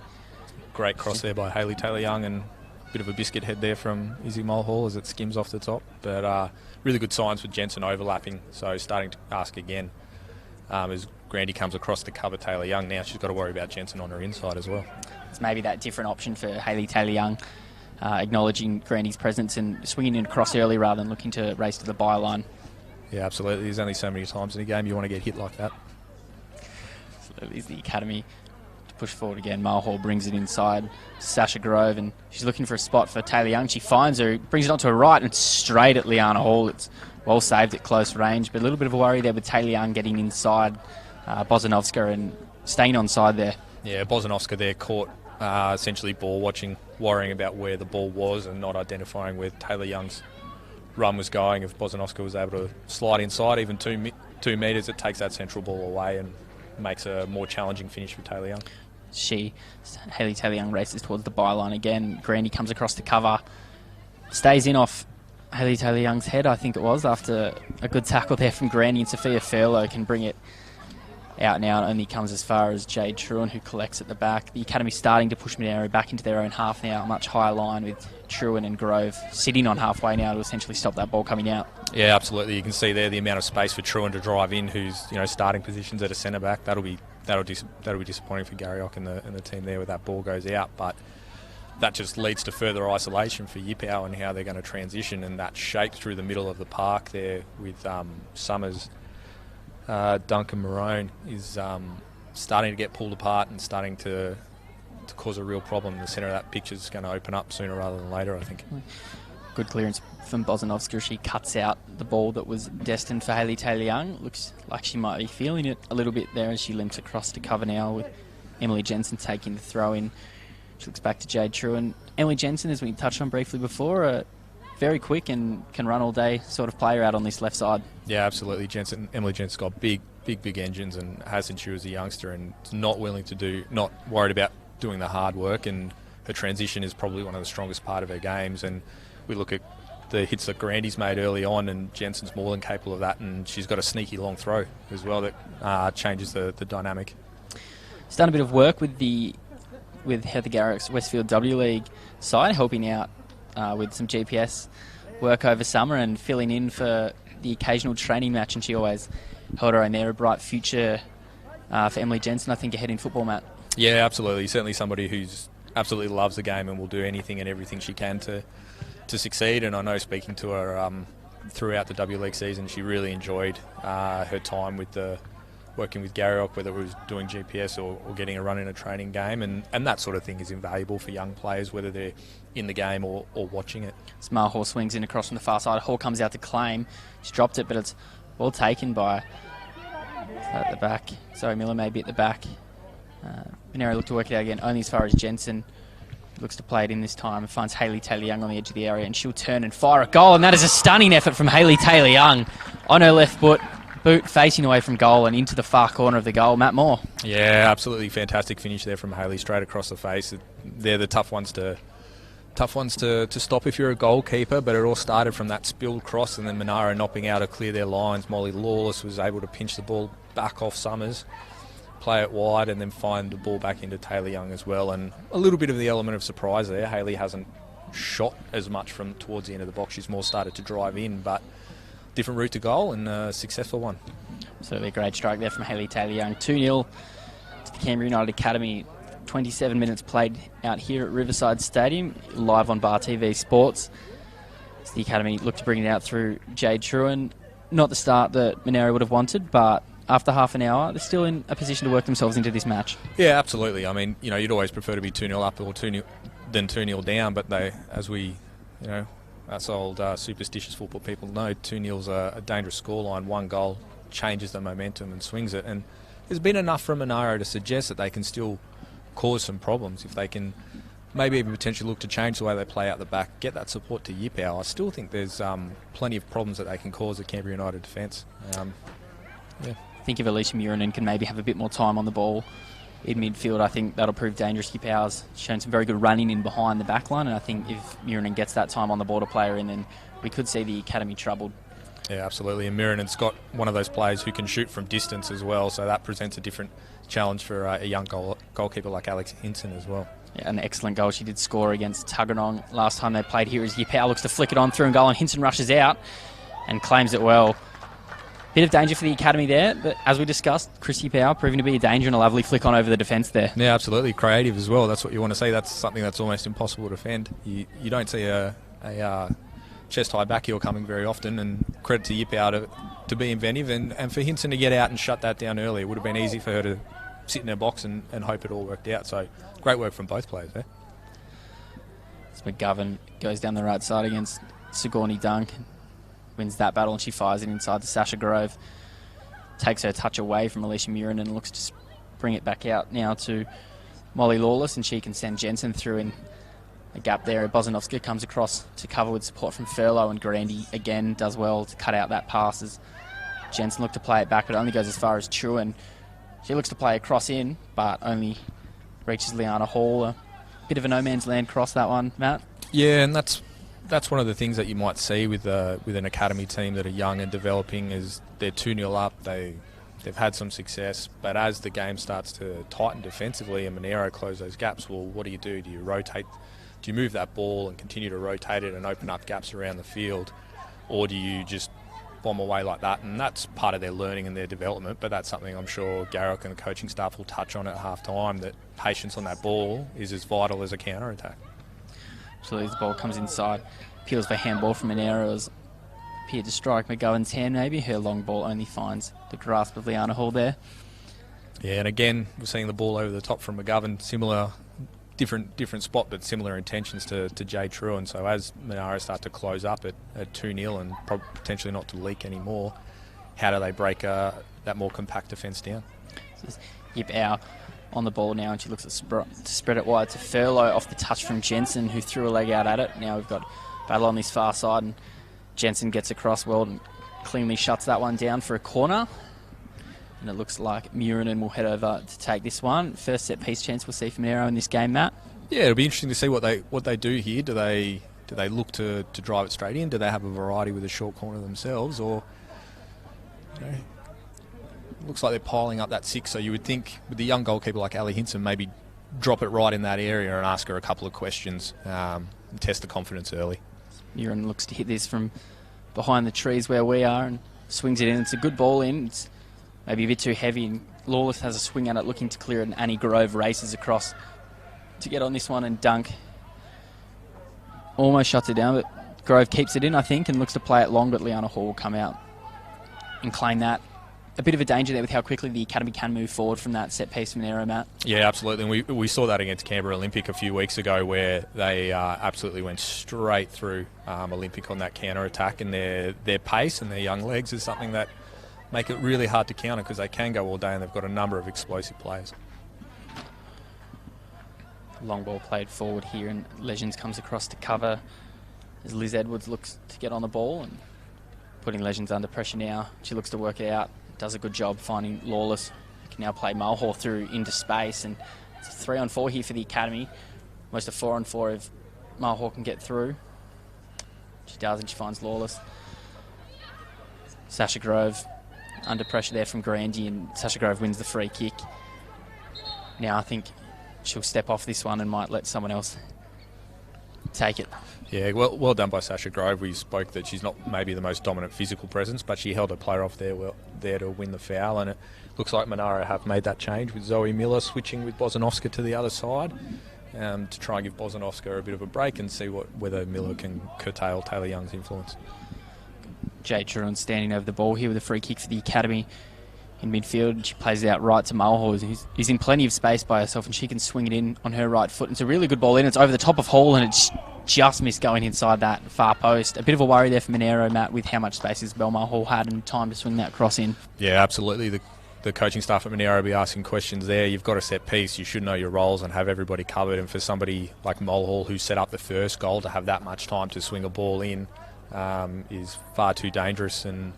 Great cross there by Hayley Taylor Young, and a bit of a biscuit head there from Izzy Mulhall as it skims off the top. But really good signs for Jensen overlapping. So starting to ask again as Grandy comes across to cover Taylor Young. Now she's got to worry about Jensen on her inside as well. It's maybe that different option for Hayley Taylor Young, acknowledging Grandy's presence and swinging it across early rather than looking to race to the byline. Yeah, absolutely. There's only so many times in a game you want to get hit like that. So it is the Academy to push forward again. Mulhall brings it inside Sasha Grove, and she's looking for a spot for Taylor Young. She finds her, brings it onto her right, and straight at Liana Hall. It's well saved at close range, but a little bit of a worry there with Taylor Young getting inside Bosanovska and staying onside there. Yeah, Bosanovska there caught essentially ball watching, worrying about where the ball was and not identifying where Taylor Young's run was going. If Bosanovska was able to slide inside even 2 metres, it takes that central ball away and makes a more challenging finish for Taylor Young. Hayley Taylor Young races towards the byline again. Grandy comes across to cover, stays in off Hayley Taylor Young's head, I think it was, after a good tackle there from Grandy, and Sophia Furlow can bring it out now and only comes as far as Jade Truan, who collects at the back. The Academy starting to push Monaro back into their own half now, a much higher line with Truan and Grove sitting on halfway now to essentially stop that ball coming out. Yeah, absolutely. You can see there the amount of space for Truan to drive in, who's starting positions at a centre back. That'll be disappointing for Garriock and the team there where that ball goes out, but that just leads to further isolation for Yippow and how they're going to transition, and that shape through the middle of the park there with Summers. Duncan Marone is starting to get pulled apart and starting to cause a real problem. The centre of that picture is going to open up sooner rather than later, I think. Good clearance from Bozanovska. She cuts out the ball that was destined for Hayley Taylor-Young. Looks like she might be feeling it a little bit there as she limps across to cover now with Emily Jensen taking the throw in. She looks back to Jade Truan. Emily Jensen, as we touched on briefly before, very quick and can run all day sort of player out on this left side. Yeah, absolutely. Emily Jensen's got big engines and has since she was a youngster, and is not worried about doing the hard work, and her transition is probably one of the strongest part of her games. And we look at the hits that Grandy's made early on, and Jensen's more than capable of that, and she's got a sneaky long throw as well that changes the dynamic. She's done a bit of work with Heather Garrick's Westfield W League side, helping out with some GPS work over summer and filling in for the occasional training match, and she always held her own there. A bright future for Emily Jensen, I think, ahead in football, Matt. Yeah, absolutely. Certainly somebody who's absolutely loves the game and will do anything and everything she can to succeed. And I know, speaking to her throughout the W League season, she really enjoyed her time with working with Garriock, whether it was doing GPS or getting a run in a training game, and that sort of thing is invaluable for young players, whether they're in the game or watching it. Smart Hall swings in across from the far side. Hall comes out to claim. She's dropped it, but it's well taken by at the back. Sorry, Miller may be at the back. Monaro looked to work it out again, only as far as Jensen. Looks to play it in this time and finds Hayley Taylor-Young on the edge of the area, and she'll turn and fire a goal, and that is a stunning effort from Hayley Taylor-Young on her left boot facing away from goal and into the far corner of the goal. Matt Moore. Yeah, absolutely fantastic finish there from Hayley, straight across the face. They're the tough ones to stop if you're a goalkeeper, but it all started from that spilled cross and then Monaro knocking out to clear their lines. Molly Lawless was able to pinch the ball back off Summers, play it wide, and then find the ball back into Taylor-Young as well. And a little bit of the element of surprise there. Hayley hasn't shot as much from towards the end of the box. She's more started to drive in, but different route to goal and a successful one. Certainly a great strike there from Hayley Taylor-Young. 2-0 to the Canberra United Academy. 27 minutes played out here at Riverside Stadium, live on Bar TV Sports. As the Academy look to bring it out through Jade Truan. Not the start that Monaro would have wanted, but after half an hour, they're still in a position to work themselves into this match. Yeah, absolutely. I mean, you'd always prefer to be 2-0 up or 2-0 than 2-0 down, but us old superstitious football people know 2-0's a dangerous scoreline. One goal changes the momentum and swings it, and there's been enough from Monaro to suggest that they can still cause some problems if they can maybe even potentially look to change the way they play out the back, get that support to Yippow. I still think there's plenty of problems that they can cause at Canberra United defence. I think if Alicia Murinen can maybe have a bit more time on the ball in midfield, I think that'll prove dangerous. Yippow's shown some very good running in behind the back line, and I think if Murinen gets that time on the ball to play her in, then we could see the Academy troubled. Yeah, absolutely. And Murinen's got one of those players who can shoot from distance as well, so that presents a different challenge for a young goalkeeper like Alex Hinton as well. Yeah, an excellent goal she did score against Tuggeranong last time they played here, as Yippow looks to flick it on through and goal, and Hinton rushes out and claims it well. Bit of danger for the Academy there, but as we discussed, Chris Yippow proving to be a danger and a lovely flick on over the defence there. Yeah, absolutely. Creative as well. That's what you want to see. That's something that's almost impossible to defend. You don't see a chest-high back heel coming very often, and credit to Yippow to be inventive, and for Hinton to get out and shut that down early. It would have been easy for her to sit in her box and hope it all worked out. So great work from both players there. As McGovern goes down the right side against Sigourney Dunk, wins that battle, and she fires it inside to Sasha Grove. Takes her touch away from Alicia Murin and looks to bring it back out now to Molly Lawless, and she can send Jensen through in a gap there. Bozanovska comes across to cover with support from Furlow, and Grandy again does well to cut out that pass as Jensen looked to play it back, but only goes as far as Truan. She looks to play a cross in, but only reaches Liana Hall. A bit of a no-man's land cross, that one, Matt. Yeah, and that's one of the things that you might see with an academy team that are young and developing, is they're 2-0 up, they're They've had some success, but as the game starts to tighten defensively and Monaro close those gaps, well, what do you do? Do you rotate? Do you move that ball and continue to rotate it and open up gaps around the field? Or do you just bomb away like that? And that's part of their learning and their development, but that's something I'm sure Garrick and the coaching staff will touch on at half-time, that patience on that ball is as vital as a counter-attack. So the ball comes inside, appeals for handball from Monaro, appeared to strike McGovern's hand maybe. Her long ball only finds the grasp of Liana Hall there. Yeah, and again, we're seeing the ball over the top from McGovern, similar, different spot, but similar intentions to Jade Truan. So as Monaro start to close up at 2-0 and potentially not to leak anymore, how do they break that more compact defence down? Yip Au on the ball now, and she looks to spread it wide to Furlow off the touch from Jensen, who threw a leg out at it. Now we've got battle on this far side, and Jensen gets across well and cleanly shuts that one down for a corner. And it looks like Murinen will head over to take this one. First set piece chance we'll see from Monaro in this game, Matt. Yeah, it'll be interesting to see what they do here. Do they look to drive it straight in? Do they have a variety with a short corner themselves, or looks like they're piling up that 6? So you would think with the young goalkeeper like Ali Hinson, maybe drop it right in that area and ask her a couple of questions and test the confidence early. Murin looks to hit this from behind the trees where we are and swings it in. It's a good ball in. It's maybe a bit too heavy, and Lawless has a swing at it looking to clear it, and Annie Grove races across to get on this one and dunk. Almost shuts it down, but Grove keeps it in, I think, and looks to play it long, but Liana Hall will come out and claim that. A bit of a danger there with how quickly the Academy can move forward from that set piece from Monaro, Matt. Yeah, absolutely. And we saw that against Canberra Olympic a few weeks ago, where they absolutely went straight through Olympic on that counter-attack, and their pace and their young legs is something that make it really hard to counter, because they can go all day and they've got a number of explosive players. Long ball played forward here, and Legends comes across to cover as Liz Edwards looks to get on the ball and putting Legends under pressure now. She looks to work it out. Does a good job finding Lawless, who can now play Mulhall through into space, and it's a 3-on-4 here for the Academy. Almost a 4-on-4 if Mulhall can get through. She does, and she finds Lawless. Sasha Grove under pressure there from Grandy, and Sasha Grove wins the free kick. Now I think she'll step off this one and might let someone else take it. Yeah, well done by Sasha Grove. We spoke that she's not maybe the most dominant physical presence, but she held a player off there to win the foul, and it looks like Monaro have made that change with Zoe Miller switching with Bozanovska to the other side to try and give Bozanovska a bit of a break and see whether Miller can curtail Taylor Young's influence. Jade Truan standing over the ball here with a free kick for the Academy in midfield. She plays it out right to Mulhall, who's in plenty of space by herself, and she can swing it in on her right foot. It's a really good ball in. It's over the top of Hall, and it's just missed going inside that far post. A bit of a worry there for Monaro, Matt, with how much space Isabel Mulhall had and time to swing that cross in. Yeah, absolutely. The coaching staff at Monaro will be asking questions there. You've got a set piece. You should know your roles and have everybody covered. And for somebody like Mulhall, who set up the first goal, to have that much time to swing a ball in is far too dangerous and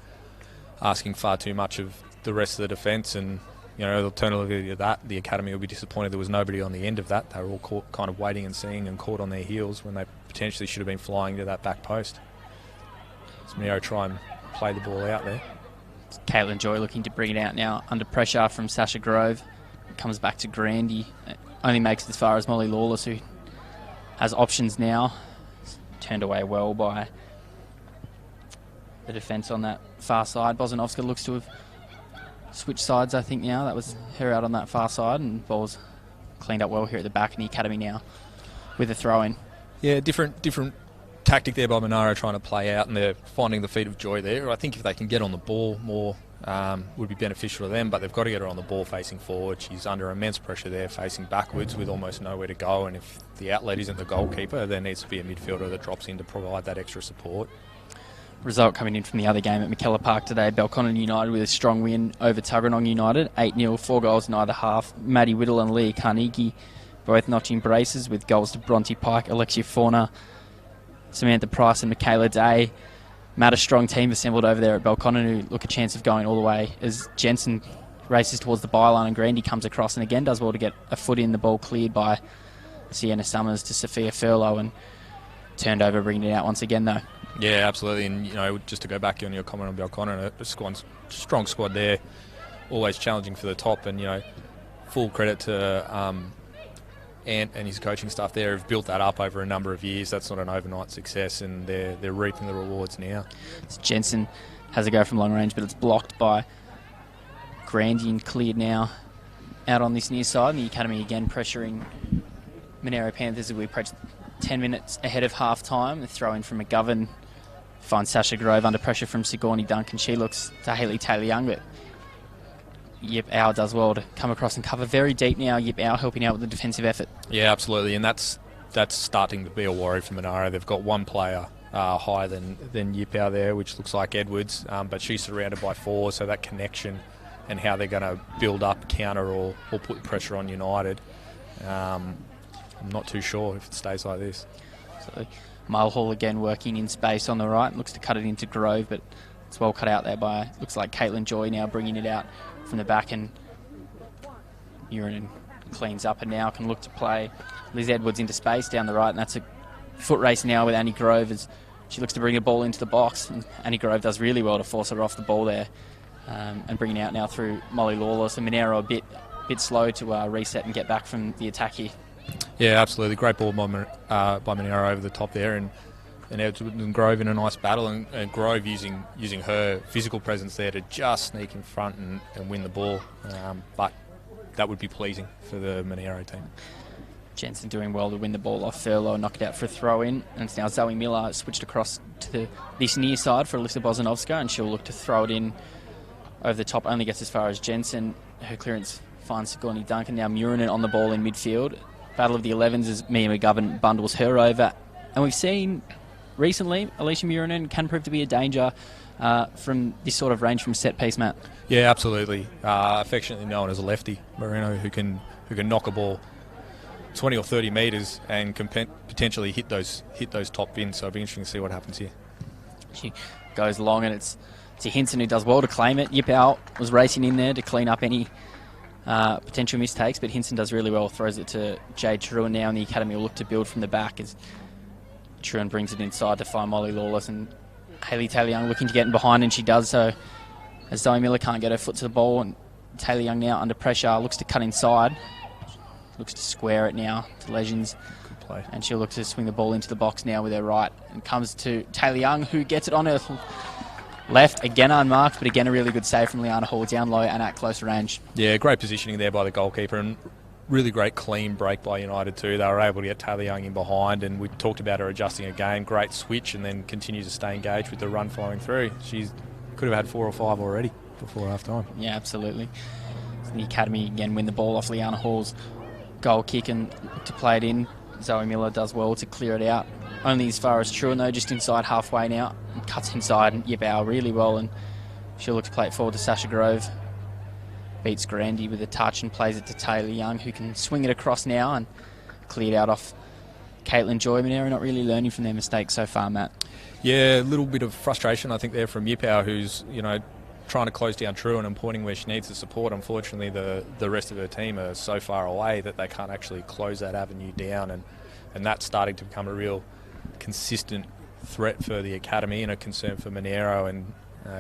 asking far too much of the rest of the defence. And alternatively to that, the Academy will be disappointed there was nobody on the end of that. They were all kind of waiting and seeing and caught on their heels when they potentially should have been flying to that back post. So Monaro try and play the ball out there. It's Caitlin Joy looking to bring it out now under pressure from Sasha Grove. It comes back to Grandy. It only makes it as far as Molly Lawless, who has options now. It's turned away well by the defence on that far side. Bozanovska looks to have switched sides, I think, now. That was her out on that far side, and ball's cleaned up well here at the back in the Academy now with a throw-in. Yeah, different tactic there by Monaro, trying to play out, and they're finding the feet of Joy there. I think if they can get on the ball more, would be beneficial to them, but they've got to get her on the ball facing forward. She's under immense pressure there, facing backwards with almost nowhere to go, and if the outlet isn't the goalkeeper, there needs to be a midfielder that drops in to provide that extra support. Result coming in from the other game at McKellar Park today. Belconnen United with a strong win over Tuggeranong United. 8-0, 4 goals in either half. Maddie Whittle and Leah Carnegie both notching braces with goals to Bronte Pike, Alexia Fauna, Samantha Price and Michaela Day. Matt, a strong team assembled over there at Belconnen, who look a chance of going all the way as Jensen races towards the byline and Grandy comes across and again does well to get a foot in. The ball cleared by Sienna Summers to Sophia Furlow and turned over, bringing it out once again though. Yeah, absolutely. And, just to go back on your comment on Belconnen, a strong squad there. always challenging for the top, and full credit to Ant and his coaching staff there have built that up over a number of years. That's not an overnight success, and they're reaping the rewards now. Jensen has a go from long range, but it's blocked by Grandy and cleared now out on this near side. And the Academy again pressuring Monaro Panthers as we approach 10 minutes ahead of half time. The throw in from McGovern finds Sasha Grove under pressure from Sigourney Duncan. She looks to Hayley Taylor-Young, but Yip Au does well to come across and cover very deep now. Yip Au helping out with the defensive effort. Yeah, absolutely, and that's starting to be a worry for Monaro. They've got one player higher than Yip Au there, which looks like Edwards, but she's surrounded by four, so that connection and how they're going to build up, counter, or put pressure on United, I'm not too sure if it stays like this. So Mulhall again working in space on the right, looks to cut it into Grove, but it's well cut out there by, looks like Caitlin Joy now bringing it out from the back, and Urinen cleans up and now can look to play Liz Edwards into space down the right, and that's a foot race now with Annie Grove as she looks to bring the ball into the box, and Annie Grove does really well to force her off the ball there, and bring it out now through Molly Lawless, and Monaro a bit slow to reset and get back from the attack here. Yeah, absolutely. Great ball by Monaro over the top there, and Edwards and Grove in a nice battle, and Grove using her physical presence there to just sneak in front and win the ball. But that would be pleasing for the Monaro team. Jensen doing well to win the ball off Furlow and knock it out for a throw-in. And it's now Zoe Miller switched across to this near side for Alyssa Bozanovska, and she'll look to throw it in over the top. Only gets as far as Jensen. Her clearance finds Sigourney Duncan. Now Murinen on the ball in midfield. Battle of the 11s as Mia McGovern bundles her over. And we've seen recently Alicia Murinen can prove to be a danger from this sort of range from set piece, Matt. Yeah, absolutely. Affectionately known as a lefty, Moreno, who can knock a ball 20 or 30 metres and can potentially hit those top bins. So it'll be interesting to see what happens here. She goes long, and it's to Hinson, who does well to claim it. Yip Au was racing in there to clean up any potential mistakes, but Hinson does really well, throws it to Jade Truan now, and the Academy will look to build from the back as Truan brings it inside to find Molly Lawless, and Hayley Taylor-Young looking to get in behind, and she does so as Zoe Miller can't get her foot to the ball, and Taylor-Young now under pressure looks to cut inside, looks to square it now to Legends. Good play. And she'll look to swing the ball into the box now with her right, and comes to Taylor-Young, who gets it on her left, again unmarked, but again a really good save from Liana Hall, down low and at close range. Yeah, great positioning there by the goalkeeper, and really great clean break by United too. They were able to get Taylor-Young in behind, and we talked about her adjusting again. Great switch, and then continues to stay engaged with the run flowing through. She could have had 4 or 5 already before half time. Yeah, absolutely. So the Academy again win the ball off Liana Hall's goal kick and look to play it in. Zoe Miller does well to clear it out. Only as far as Truan though, just inside halfway now. And cuts inside and Yip Au really well, and she'll look to play it forward to Sasha Grove. Beats Grandy with a touch and plays it to Taylor-Young, who can swing it across now and cleared out off Caitlin Joy. Monaro not really learning from their mistakes so far, Matt. Yeah, a little bit of frustration I think there from Yip Au, who's trying to close down Truan and pointing where she needs the support. Unfortunately, the rest of her team are so far away that they can't actually close that avenue down, and that's starting to become a real consistent threat for the Academy and a concern for Monaro, and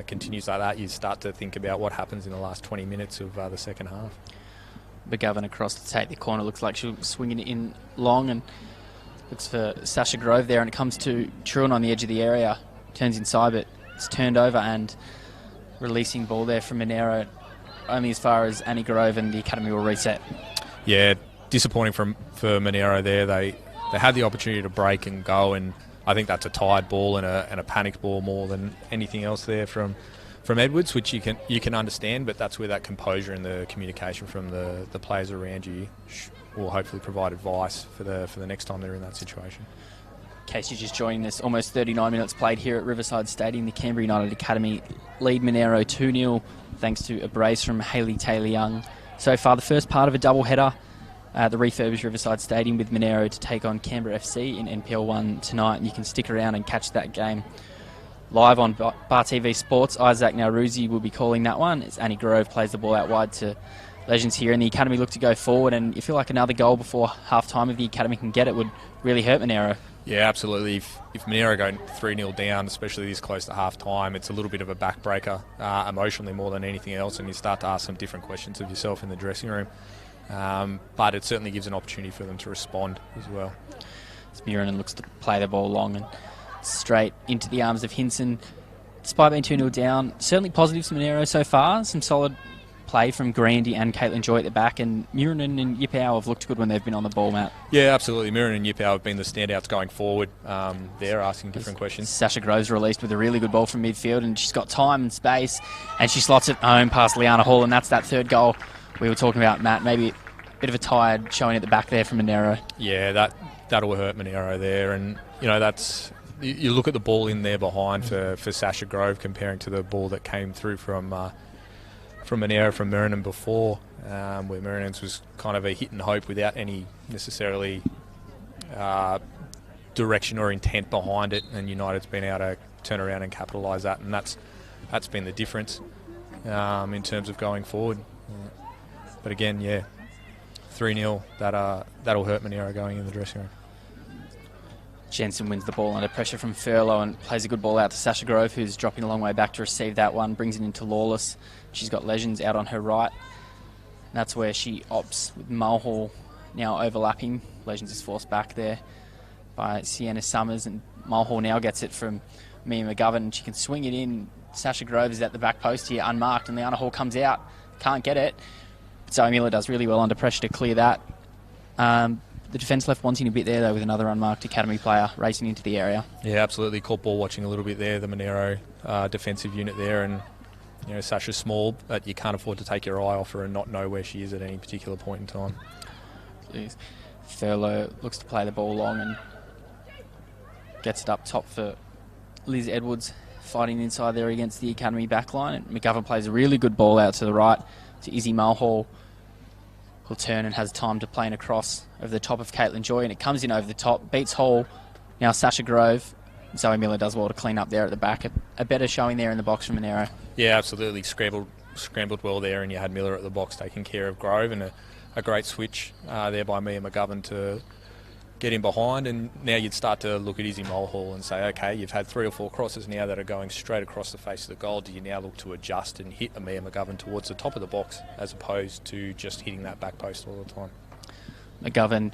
continues like that, you start to think about what happens in the last 20 minutes of the second half. McGovern across to take the corner, looks like she'll swing it in long, and looks for Sasha Grove there, and it comes to Truan on the edge of the area, turns inside, but it's turned over, and releasing ball there from Monaro only as far as Annie Grove, and the Academy will reset. Yeah, disappointing for Monaro there. They had the opportunity to break and go, and I think that's a tired ball and a panicked ball more than anything else there from Edwards, which you can understand, but that's where that composure and the communication from the players around you will hopefully provide advice for the next time they're in that situation. In case you're just joining us, almost 39 minutes played here at Riverside Stadium. The Canberra United Academy lead Monaro 2-0 thanks to a brace from Hayley Taylor-Young. So far, the first part of a double-header at the refurbished Riverside Stadium with Monaro to take on Canberra FC in NPL 1 tonight, and you can stick around and catch that game live on Bar TV Sports. Isaac Nauruzi will be calling that one as Annie Grove plays the ball out wide to Legends here, and the Academy look to go forward, and you feel like another goal before half-time if the Academy can get it would really hurt Monaro. Yeah, absolutely. If Monaro go 3-0 down, especially this close to half-time, it's a little bit of a backbreaker, emotionally more than anything else, and you start to ask some different questions of yourself in the dressing room. But it certainly gives an opportunity for them to respond as well. Murin looks to play the ball long and straight into the arms of Hinson. Despite being 2-0 down, certainly positives for Monaro so far. Some solid play from Grandy and Caitlin Joy at the back, and Murin and Yipao have looked good when they've been on the ball, Matt. Yeah, absolutely. Murin and Yipao have been the standouts going forward. They're asking different questions. Sasha Groves released with a really good ball from midfield, and she's got time and space, and she slots it home past Liana Hall, and that's that third goal we were talking about, Matt. Maybe a bit of a tired showing at the back there from Monaro. Yeah, that'll hurt Monaro there, and that's... You look at the ball in there behind for Sasha Grove comparing to the ball that came through from Monaro from Merinan before, where Merinan's was kind of a hit and hope without any necessarily direction or intent behind it, and United's been able to turn around and capitalise that, and that's been the difference in terms of going forward. But again, 3-0, that'll hurt Monaro going in the dressing room. Jensen wins the ball under pressure from Furlow and plays a good ball out to Sasha Grove, who's dropping a long way back to receive that one, brings it into Lawless. She's got Legends out on her right. And that's where she opts with Mulhall now overlapping. Legends is forced back there by Sienna Summers, and Mulhall now gets it from Mia McGovern. She can swing it in. Sasha Grove is at the back post here, unmarked, and Liana Hall comes out. Can't get it. Zoe Miller does really well under pressure to clear that. The defence left wanting a bit there, though, with another unmarked academy player racing into the area. Yeah, absolutely. Caught ball watching a little bit there, the Monaro defensive unit there. And, Sasha's small, but you can't afford to take your eye off her and not know where she is at any particular point in time. Furlow looks to play the ball long and gets it up top for Liz Edwards, fighting inside there against the academy backline. And McGovern plays a really good ball out to the right to Izzy Mulhall, who'll turn and has time to play an across over the top of Caitlin Joy, and it comes in over the top, beats Hall. Now Sasha Grove. Zoe Miller does well to clean up there at the back. A better showing there in the box from Monaro. Yeah, absolutely. Scrambled well there, and you had Miller at the box taking care of Grove, and a great switch there by Mia McGovern to get in behind. And now you'd start to look at Izzy Mulhall and say, okay, you've had 3 or 4 crosses now that are going straight across the face of the goal. Do you now look to adjust and hit Mia McGovern towards the top of the box as opposed to just hitting that back post all the time? McGovern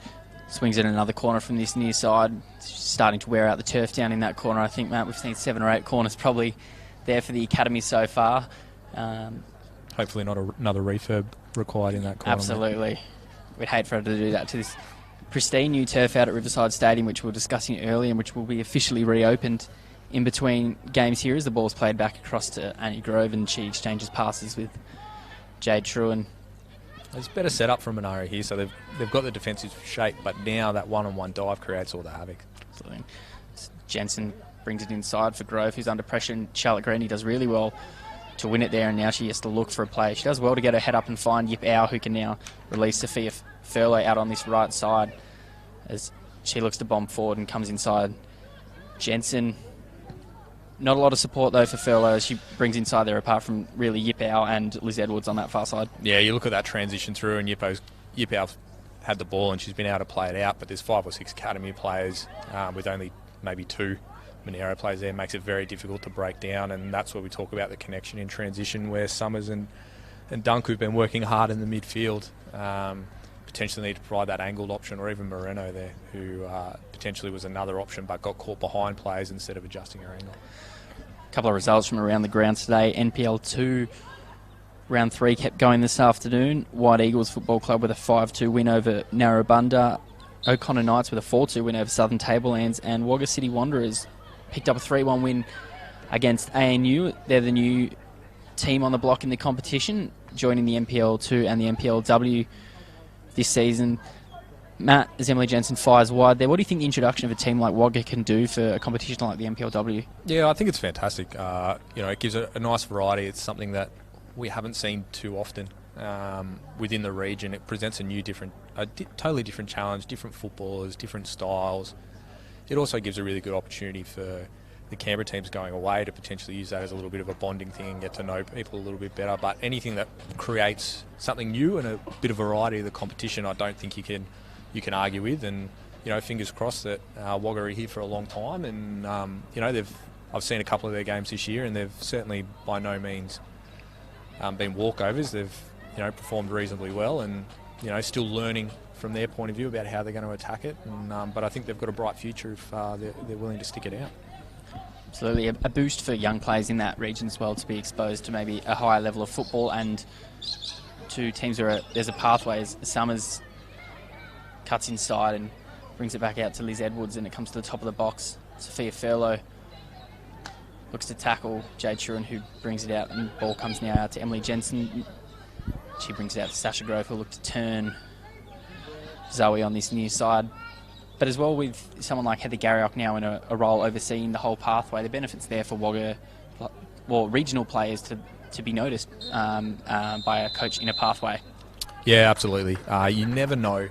swings in another corner from this near side. She's starting to wear out the turf down in that corner. I think, Matt, we've seen 7 or 8 corners probably there for the academy so far. Hopefully not another refurb required in that corner. Absolutely. Mate. We'd hate for her to do that to this pristine new turf out at Riverside Stadium, which we were discussing earlier and which will be officially reopened in between games here as the ball's played back across to Annie Grove and she exchanges passes with Jade Truen. There's better setup from Monaro here, so they've got the defensive shape, but now that one-on-one dive creates all the havoc. Absolutely. Jensen brings it inside for Grove, who's under pressure, and Charlotte Grandy does really well to win it there, and now she has to look for a play. She does well to get her head up and find Yip Au, who can now release Sophia Furlow out on this right side as she looks to bomb forward and comes inside. Jensen, not a lot of support though for Furlow as she brings inside there, apart from really Yip Au and Liz Edwards on that far side. Yeah, you look at that transition through, and Yip Au had the ball and she's been able to play it out, but there's 5 or 6 academy players with only maybe 2 Monaro players there. Makes it very difficult to break down, and that's where we talk about the connection in transition, where Summers and Dunk, who've been working hard in the midfield, potentially need to provide that angled option, or even Moreno there, who potentially was another option but got caught behind players instead of adjusting her angle. A couple of results from around the grounds today. NPL 2 round 3 kept going this afternoon. White Eagles Football Club with a 5-2 win over Narrabundah. O'Connor Knights with a 4-2 win over Southern Tablelands, and Wagga City Wanderers picked up a 3-1 win against ANU. They're the new team on the block in the competition, joining the NPL 2 and the NPLW this season. Matt, as Emily Jensen fires wide there, what do you think the introduction of a team like Wagga can do for a competition like the NPLW? Yeah, I think it's fantastic. It gives a nice variety. It's something that we haven't seen too often within the region. It presents a totally different challenge, different footballers, different styles. It also gives a really good opportunity for the Canberra teams going away to potentially use that as a little bit of a bonding thing and get to know people a little bit better. But anything that creates something new and a bit of variety of the competition, I don't think you can argue with. And fingers crossed that Wagga are here for a long time, and I've seen a couple of their games this year, and they've certainly by no means been walkovers. They've performed reasonably well, and still learning from their point of view about how they're going to attack it. And, but I think they've got a bright future if they're willing to stick it out. Absolutely, a boost for young players in that region as well to be exposed to maybe a higher level of football, and to teams where there's a pathway. As Summers cuts inside and brings it back out to Liz Edwards, and it comes to the top of the box. Sophia Furlow looks to tackle Jade Shuren, who brings it out, and the ball comes now out to Emily Jensen. She brings it out to Sasha Grove, who'll look to turn Zoe on this near side. But as well, with someone like Heather Garriock now in a role overseeing the whole pathway, the benefits there for Wagga, regional players to be noticed by a coach in a pathway. Yeah, absolutely. You never know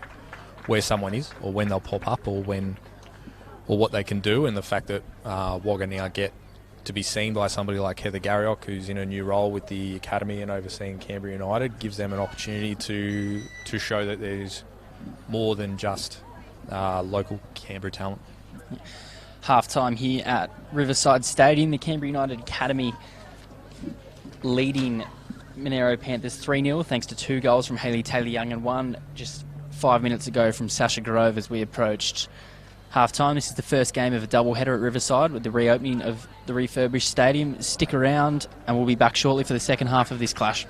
where someone is, or when they'll pop up, or what they can do, and the fact that Wagga now get to be seen by somebody like Heather Garriock, who's in a new role with the academy and overseeing Canberra United, gives them an opportunity to show that there's more than just local Canberra talent. Half-time here at Riverside Stadium. The Canberra United Academy leading Monaro Panthers 3-0 thanks to 2 goals from Hayley Taylor-Young and 1 just 5 minutes ago from Sasha Grove as we approached half-time. This is the first game of a doubleheader at Riverside with the reopening of the refurbished stadium. Stick around and we'll be back shortly for the second half of this clash.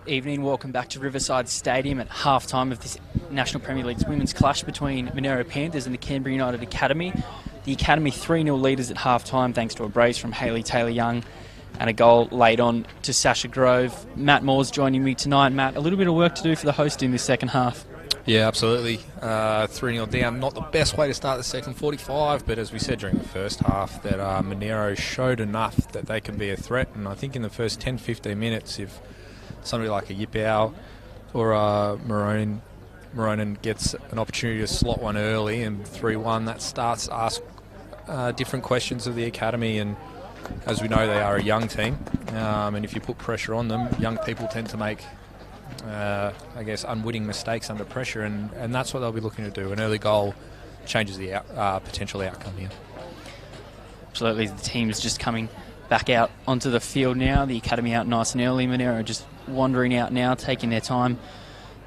Evening, welcome back to Riverside Stadium at half-time of this National Premier League's women's clash between Monaro Panthers and the Canberra United Academy. The Academy 3-0 leaders at half-time thanks to a brace from Hayley Taylor-Young and a goal laid on to Sasha Grove. Matt Moore's joining me tonight. Matt, a little bit of work to do for the host in this second half. Yeah, absolutely. 3-0 down, not the best way to start the second 45, but as we said during the first half, that Monaro showed enough that they can be a threat, and I think in the first 10-15 minutes, if somebody like a Yipao or Maronan gets an opportunity to slot one early and 3-1, that starts to ask different questions of the Academy, and as we know, they are a young team, and if you put pressure on them, young people tend to make unwitting mistakes under pressure, and that's what they'll be looking to do. An early goal changes the potential outcome here. Absolutely, the team's just coming back out onto the field now. The Academy out nice and early. Monaro just wandering out now, taking their time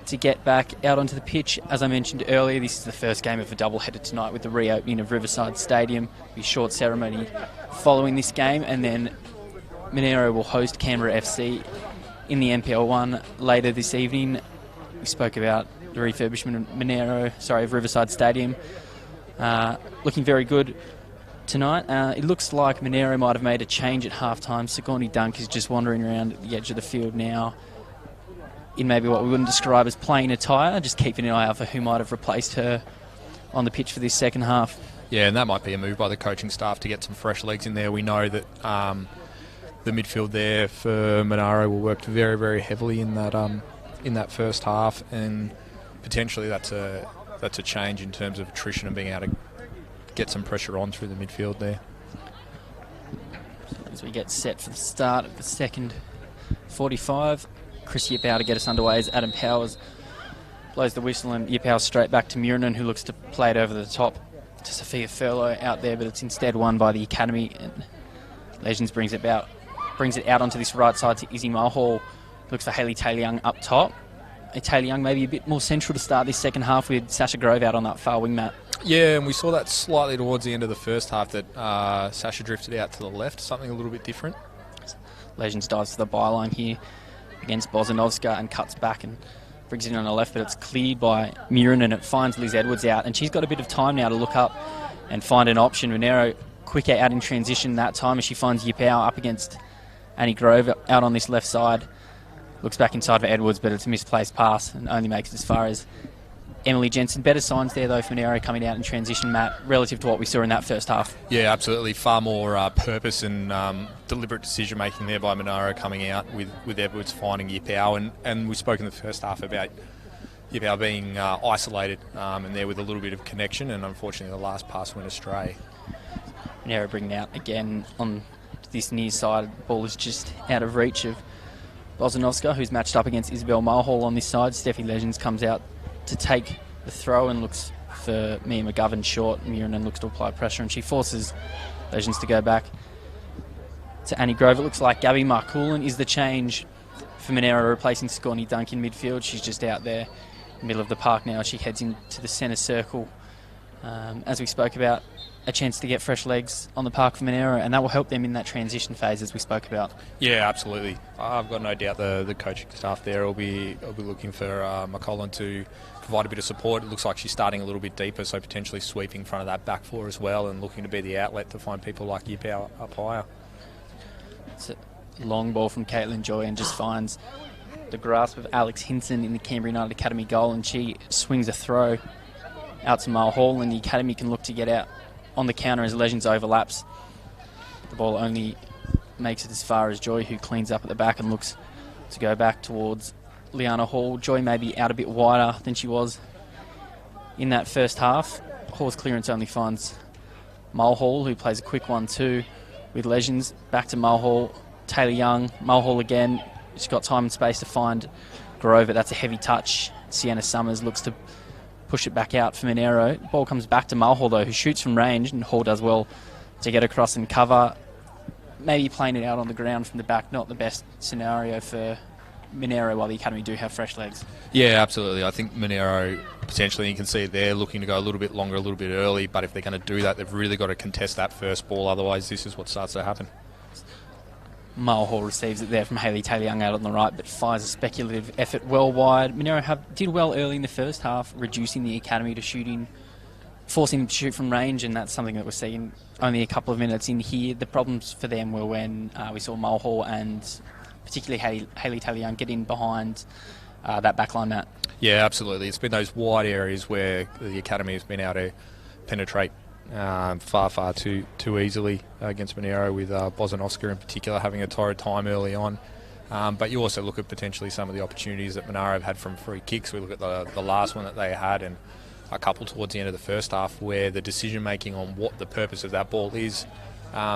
to get back out onto the pitch. As I mentioned earlier, this is the first game of a doubleheader tonight with the reopening of Riverside Stadium. There'll be a short ceremony following this game, and then Monaro will host Canberra FC in the NPL 1 later this evening. We spoke about the refurbishment of Riverside Stadium. Looking very good tonight. It looks like Monaro might have made a change at half-time. Sigourney Dunk is just wandering around at the edge of the field now in maybe what we wouldn't describe as playing attire, just keeping an eye out for who might have replaced her on the pitch for this second half. Yeah, and that might be a move by the coaching staff to get some fresh legs in there. We know that the midfield there for Monaro will work very, very heavily in that first half, and potentially that's a change in terms of attrition and being able to get some pressure on through the midfield there. As we get set for the start of the second 45, Chris Yipao to get us underway as Adam Powers blows the whistle, and Yipao straight back to Murinan, who looks to play it over the top to Sophia Furlow out there, but it's instead won by the Academy, and Legends brings it out onto this right side to Izzy Mulhall. Looks for Hayley Taylor-Young up top. Taylor-Young maybe a bit more central to start this second half with Sasha Grove out on that far wing, Matt. Yeah, and we saw that slightly towards the end of the first half that Sasha drifted out to the left, something a little bit different. Legends dives to the byline here against Bozanovska and cuts back and brings it in on the left, but it's cleared by Murin, and it finds Liz Edwards out, and she's got a bit of time now to look up and find an option. Monaro quicker out in transition that time as she finds Yipao up against Annie Grove out on this left side. Looks back inside for Edwards, but it's a misplaced pass and only makes it as far as Emily Jensen. Better signs there, though, for Monaro coming out in transition, Matt, relative to what we saw in that first half. Yeah, absolutely. Far more purpose and deliberate decision-making there by Monaro coming out with Edwards finding Yipao. And we spoke in the first half about Yipao being isolated and there with a little bit of connection, and unfortunately the last pass went astray. Monaro bringing out again on this near side. The ball is just out of reach of Bozanovska, who's matched up against Isabel Mulhall on this side. Steffi Legends comes out to take the throw and looks for Mia McGovern short. Murinan looks to apply pressure, and she forces Legends to go back to Annie Grove. It looks like Gabby Marcoulin is the change for Monaro, replacing Sigourney Dunk in midfield. She's just out there in the middle of the park now. She heads into the centre circle. As we spoke about, a chance to get fresh legs on the park for Monaro, and that will help them in that transition phase as we spoke about. Yeah, absolutely. I've got no doubt the coaching staff there will be looking for McCollum to provide a bit of support. It looks like she's starting a little bit deeper, so potentially sweeping in front of that back four as well, and looking to be the outlet to find people like Yipao up higher. It's a long ball from Caitlin Joy and just finds the grasp of Alex Hinson in the Canberra United Academy goal, and she swings a throw out to Mulhall, and the Academy can look to get out on the counter as Legends overlaps. The ball only makes it as far as Joy, who cleans up at the back and looks to go back towards Liana Hall. Joy may be out a bit wider than she was in that first half. Hall's clearance only finds Mulhall, who plays a quick 1-2 with Legends. Back to Mulhall. Taylor Young. Mulhall again. She's got time and space to find Grover. That's a heavy touch. Sienna Summers looks to push it back out for Monaro. Ball comes back to Mulhall, though, who shoots from range, and Hall does well to get across and cover. Maybe playing it out on the ground from the back, not the best scenario for Monaro, while the Academy do have fresh legs. Yeah, absolutely. I think Monaro, potentially, you can see they're looking to go a little bit longer, a little bit early, but if they're going to do that, they've really got to contest that first ball, otherwise this is what starts to happen. Mulhall receives it there from Hayley Taylor-Young out on the right, but fires a speculative effort well wide. Monaro did well early in the first half, reducing the academy to shooting, forcing them to shoot from range, and that's something that we're seeing only a couple of minutes in here. The problems for them were when we saw Mulhall and particularly Hayley Taylor-Young get in behind that backline, Matt. Yeah, absolutely. It's been those wide areas where the academy has been able to penetrate far too easily against Monaro, with Bozanovska in particular having a torrid time early on. But you also look at potentially some of the opportunities that Monaro have had from free kicks. We look at the last one that they had, and a couple towards the end of the first half, where the decision making on what the purpose of that ball is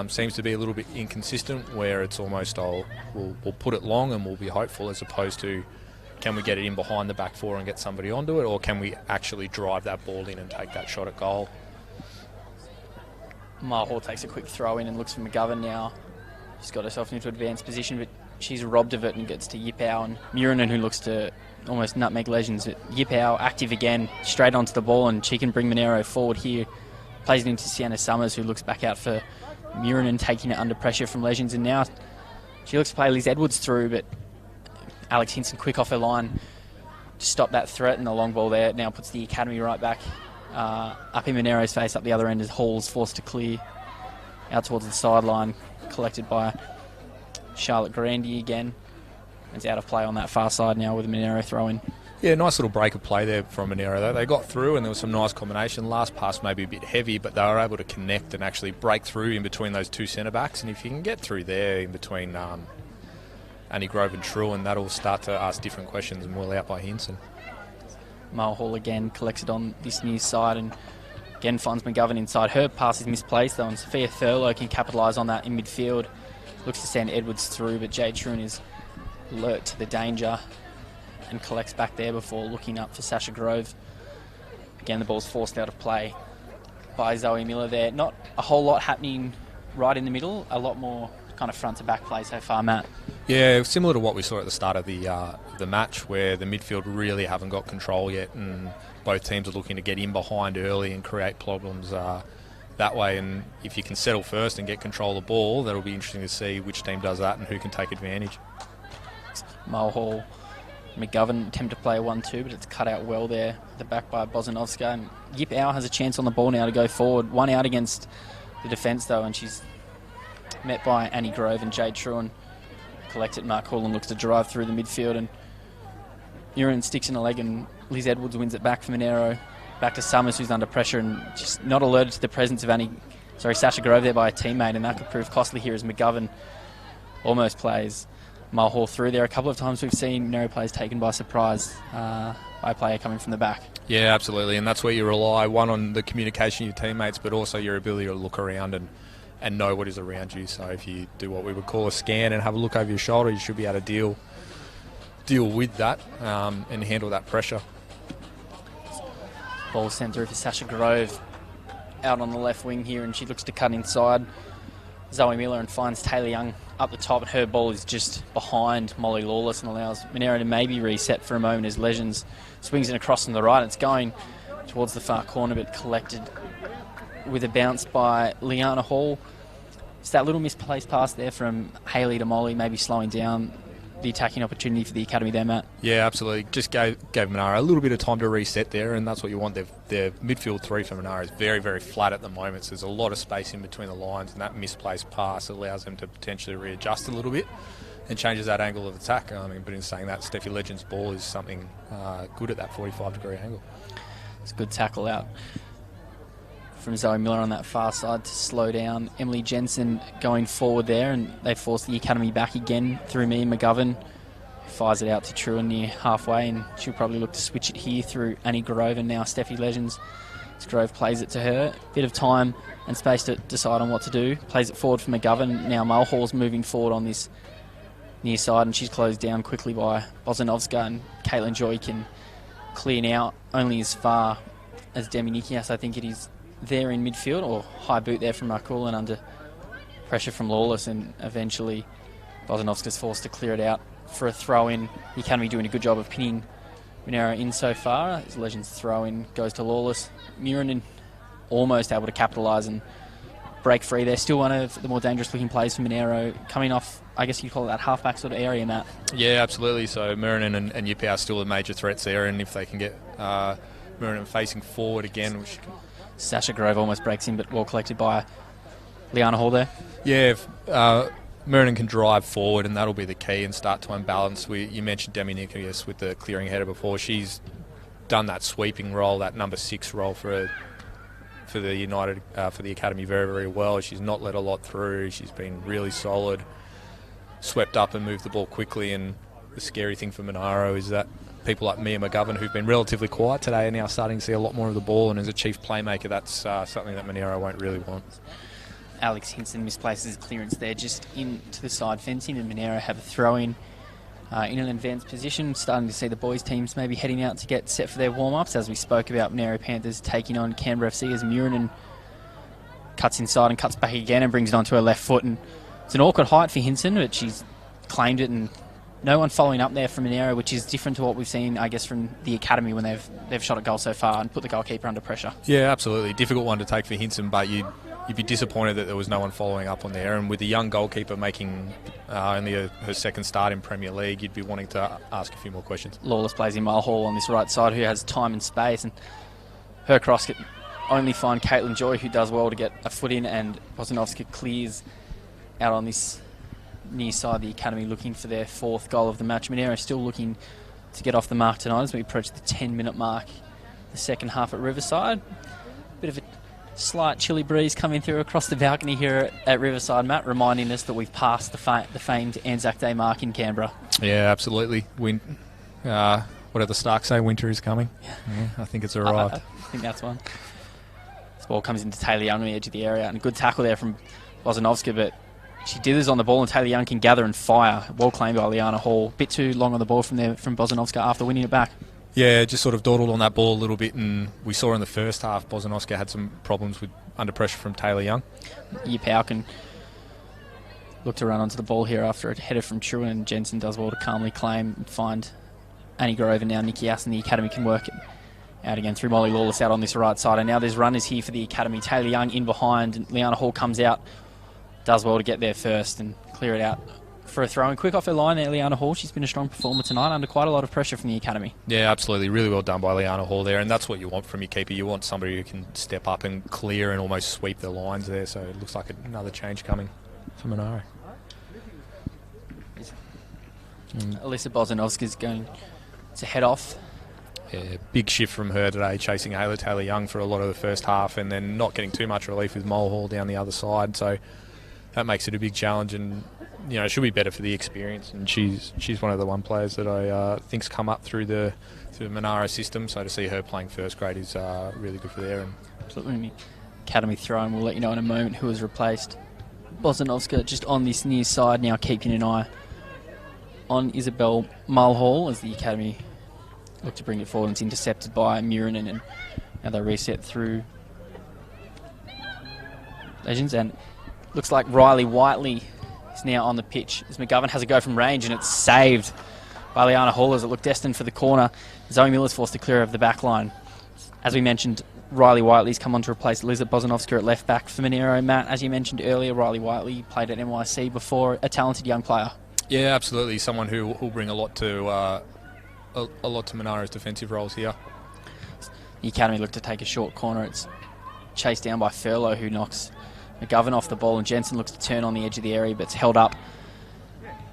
seems to be a little bit inconsistent, where it's almost we'll put it long and we'll be hopeful, as opposed to can we get it in behind the back four and get somebody onto it, or can we actually drive that ball in and take that shot at goal. Mulhall takes a quick throw in and looks for McGovern now. She's got herself into advanced position, but she's robbed of it and gets to Yipau, and Murinen, who looks to almost nutmeg Legends. Yipau active again, straight onto the ball, and she can bring Monaro forward here. Plays it into Sienna Summers, who looks back out for Murinen, taking it under pressure from Legends, and now she looks to play Liz Edwards through, but Alex Hinson quick off her line to stop that threat, and the long ball there now puts the academy right back up in Monaro's face, up the other end, as Hall's forced to clear out towards the sideline, collected by Charlotte Grandy again. It's out of play on that far side now with a Monaro throw in. Yeah, nice little break of play there from Monaro. They got through and there was some nice combination. Last pass maybe a bit heavy, but they were able to connect and actually break through in between those two centre-backs. And if you can get through there in between Annie Grove and True, that'll start to ask different questions, and well out by Hinson. Mulhall again collects it on this near side and again finds McGovern inside. Her pass is misplaced though, and Sophia Thurlow can capitalise on that in midfield. Looks to send Edwards through, but Jade Truen is alert to the danger and collects back there before looking up for Sasha Grove. Again, the ball's forced out of play by Zoe Miller there. Not a whole lot happening right in the middle, a lot more kind of front to back play so far, Matt. Yeah, similar to what we saw at the start of the match, where the midfield really haven't got control yet, and both teams are looking to get in behind early and create problems that way. And if you can settle first and get control of the ball, that'll be interesting to see which team does that and who can take advantage. Mulhall, McGovern attempt to play a 1-2, but it's cut out well there at the back by Bozanovska. And Yipau has a chance on the ball now to go forward. One out against the defence though, and she's met by Annie Grove and Jade Truen. Collect it, Mark Hall, and looks to drive through the midfield, and Urine sticks in a leg, and Liz Edwards wins it back for Monaro. Back to Summers, who's under pressure and just not alerted to the presence of Sasha Grove there by a teammate, and that could prove costly here as McGovern almost plays Mulhall through there. A couple of times we've seen Monaro players taken by surprise by a player coming from the back. Yeah, absolutely, and that's where you rely, one, on the communication of your teammates, but also your ability to look around and know what is around you. So if you do what we would call a scan and have a look over your shoulder, you should be able to deal with that and handle that pressure. Ball sent through for Sasha Grove out on the left wing here, and she looks to cut inside Zoe Miller and finds Taylor Young up the top. Her ball is just behind Molly Lawless and allows Monaro to maybe reset for a moment as Legends swings it across on the right. It's going towards the far corner, but collected with a bounce by Liana Hall. It's that little misplaced pass there from Hayley to Molly, maybe slowing down the attacking opportunity for the academy there, Matt. Yeah, absolutely. Just gave Monaro a little bit of time to reset there, and that's what you want. Their midfield three for Monaro is very, very flat at the moment, so there's a lot of space in between the lines, and that misplaced pass allows them to potentially readjust a little bit and changes that angle of attack. But in saying that, Steffi Legends' ball is something good at that 45-degree angle. It's a good tackle out from Zoe Miller on that far side to slow down Emily Jensen going forward there, and they force the academy back again through me. McGovern fires it out to Truen near halfway, and she'll probably look to switch it here through Annie Grove, and now Steffi Legends. As Grove plays it to her, bit of time and space to decide on what to do. Plays it forward for McGovern. Now Mulhall's moving forward on this near side, and she's closed down quickly by Bozanovska, and Caitlin Joy can clear now only as far as Demi Nikias, I think it is, there in midfield, or high boot there from Markulin under pressure from Lawless, and eventually Bozanovska's forced to clear it out for a throw-in. The academy doing a good job of pinning Monaro in so far. His Legends throw-in goes to Lawless. Murinen almost able to capitalise and break free. They're still one of the more dangerous looking players for Monaro, coming off, I guess you'd call it that halfback sort of area, Matt. Yeah, absolutely. So Murinen and Yippee are still the major threats there, and if they can get Murinen facing forward again, which can... Sasha Grove almost breaks in, but well collected by Liana Hall there. Yeah, if Murinen can drive forward, and that'll be the key, and start to unbalance. You mentioned Demi Nikias with the clearing header before. She's done that sweeping role, that number 6 role for the United, for the academy very, very well. She's not let a lot through. She's been really solid, swept up and moved the ball quickly. And the scary thing for Monaro is that people like Mia McGovern, who've been relatively quiet today, are now starting to see a lot more of the ball. And as a chief playmaker, that's something that Monaro won't really want. Alex Hinson misplaces clearance there just into the side fencing, and Monaro have a throw-in in an advanced position. Starting to see the boys' teams maybe heading out to get set for their warm-ups, as we spoke about Monaro Panthers taking on Canberra FC, as Murinen cuts inside and cuts back again and brings it onto her left foot. And it's an awkward height for Hinson, but she's claimed it, and no one following up there from Monaro, which is different to what we've seen, I guess, from the academy when they've shot a goal so far and put the goalkeeper under pressure. Yeah, absolutely. Difficult one to take for Hinson, but you'd be disappointed that there was no one following up on there. And with the young goalkeeper making only her second start in Premier League, you'd be wanting to ask a few more questions. Lawless plays in Mulhall on this right side, who has time and space, and her cross can only find Caitlin Joy, who does well to get a foot in, and Bozanovska clears out on this near side of the academy, looking for their 4th goal of the match. Monaro still looking to get off the mark tonight as we approach the 10-minute mark, the second half at Riverside. Bit of a slight chilly breeze coming through across the balcony here at Riverside, Matt, reminding us that we've passed the famed Anzac Day mark in Canberra. Yeah, absolutely. What did the Stark say? Winter is coming. Yeah, I think it's arrived. I think that's one. This ball comes into Taylor Young on the edge of the area, and a good tackle there from Bozanovska, but she dithers on the ball, and Taylor Young can gather and fire. Well claimed by Liana Hall. Bit too long on the ball from Bozanovska after winning it back. Yeah, just sort of dawdled on that ball a little bit, and we saw in the first half Bozanovska had some problems with under pressure from Taylor Young. Yipau can look to run onto the ball here after a header from Truen, and Jensen does well to calmly claim and find Annie Grove, and now Nikki Ass, and the academy can work it out again through Molly Lawless out on this right side. And now there's runners here for the academy. Taylor Young in behind, and Liana Hall comes out, does well to get there first and clear it out for a throw. And quick off her line there, Liana Hall. She's been a strong performer tonight under quite a lot of pressure from the academy. Yeah, absolutely. Really well done by Liana Hall there, and that's what you want from your keeper. You want somebody who can step up and clear and almost sweep the lines there, so it looks like another change coming for Monaro. Alyssa Bozanovska's going to head off. Yeah, big shift from her today, chasing Ayla Taylor Young for a lot of the first half, and then not getting too much relief with Mulhall down the other side, so that makes it a big challenge, and it should be better for the experience. And she's one of the players that I think's come up through the Monaro system. So to see her playing first grade is really good for there. And absolutely, academy throw, and we'll let you know in a moment who has replaced Bozanovska just on this near side now, keeping an eye on Isabel Mulhall as the academy look to bring it forward. It's intercepted by Murinen, and now they reset through Legends, and looks like Riley Whiteley is now on the pitch as McGovern has a go from range, and it's saved by Liana Hall as it looked destined for the corner. Zoe Miller's forced to clear over the back line. As we mentioned, Riley Whiteley's come on to replace Liza Bozanovska at left back for Monaro. Matt, as you mentioned earlier, Riley Whiteley played at NYC before, a talented young player. Yeah, absolutely. Someone who will bring a lot to Monaro's defensive roles here. The academy looked to take a short corner. It's chased down by Furlow, who knocks McGovern off the ball, and Jensen looks to turn on the edge of the area, but it's held up.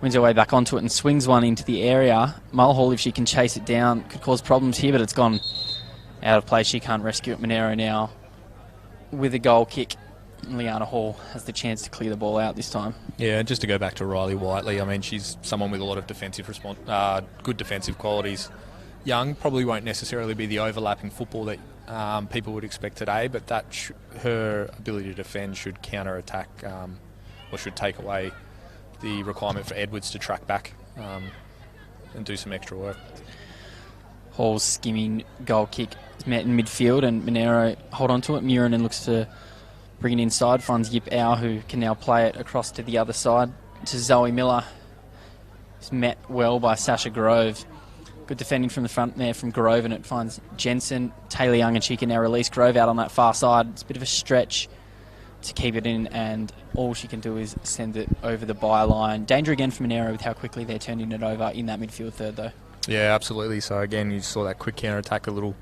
Wins her way back onto it and swings one into the area. Mulhall, if she can chase it down, could cause problems here, but it's gone out of play. She can't rescue it. Monaro now with a goal kick. Liana Hall has the chance to clear the ball out this time. Yeah, just to go back to Riley Whiteley, I mean, she's someone with a lot of defensive good defensive qualities. Young, probably won't necessarily be the overlapping football that people would expect today, but that her ability to defend should counter-attack or should take away the requirement for Edwards to track back and do some extra work. Hall's skimming goal kick is met in midfield, and Monaro hold on to it. Murinen looks to bring it inside, finds Yip Au, who can now play it across to the other side to Zoe Miller. It's met well by Sasha Grove. Good defending from the front there from Grove, and it finds Jensen, Taylor Young, and she can now release Grove out on that far side. It's a bit of a stretch to keep it in, and all she can do is send it over the byline. Danger again for Monaro with how quickly they're turning it over in that midfield third, though. Yeah, absolutely. So again, you saw that quick counter-attack, a little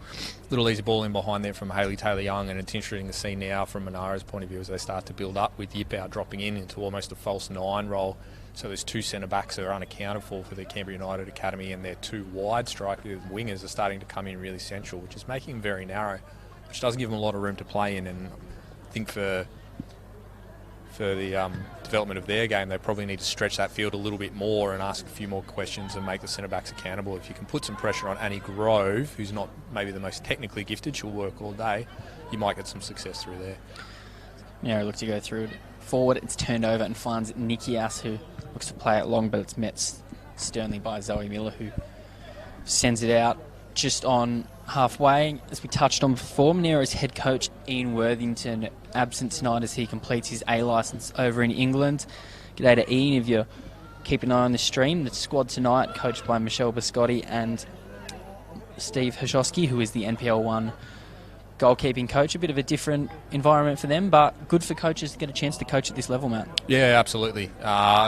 easy ball in behind there from Hayley Taylor-Young, and it's interesting to see now from Monaro's point of view as they start to build up with Yipau dropping into almost a false 9 role. So there's 2 centre-backs that are unaccounted for the Canberra United Academy, and their 2 wide striker wingers are starting to come in really central, which is making them very narrow, which doesn't give them a lot of room to play in. And I think for the development of their game, they probably need to stretch that field a little bit more and ask a few more questions and make the centre-backs accountable. If you can put some pressure on Annie Grove, who's not maybe the most technically gifted, she'll work all day, you might get some success through there. Yeah, look to go through it. Forward, it's turned over and finds Nikias, who looks to play it long, but it's met sternly by Zoe Miller, who sends it out just on halfway. As we touched on before, Monaro's head coach Ian Worthington absent tonight as he completes his A licence over in England. G'day to Ian, if you keep an eye on the stream. The squad tonight, coached by Michelle Biscotti and Steve Hashosky, who is the NPL 1 goalkeeping coach. A bit of a different environment for them, but good for coaches to get a chance to coach at this level, Matt. Yeah, absolutely.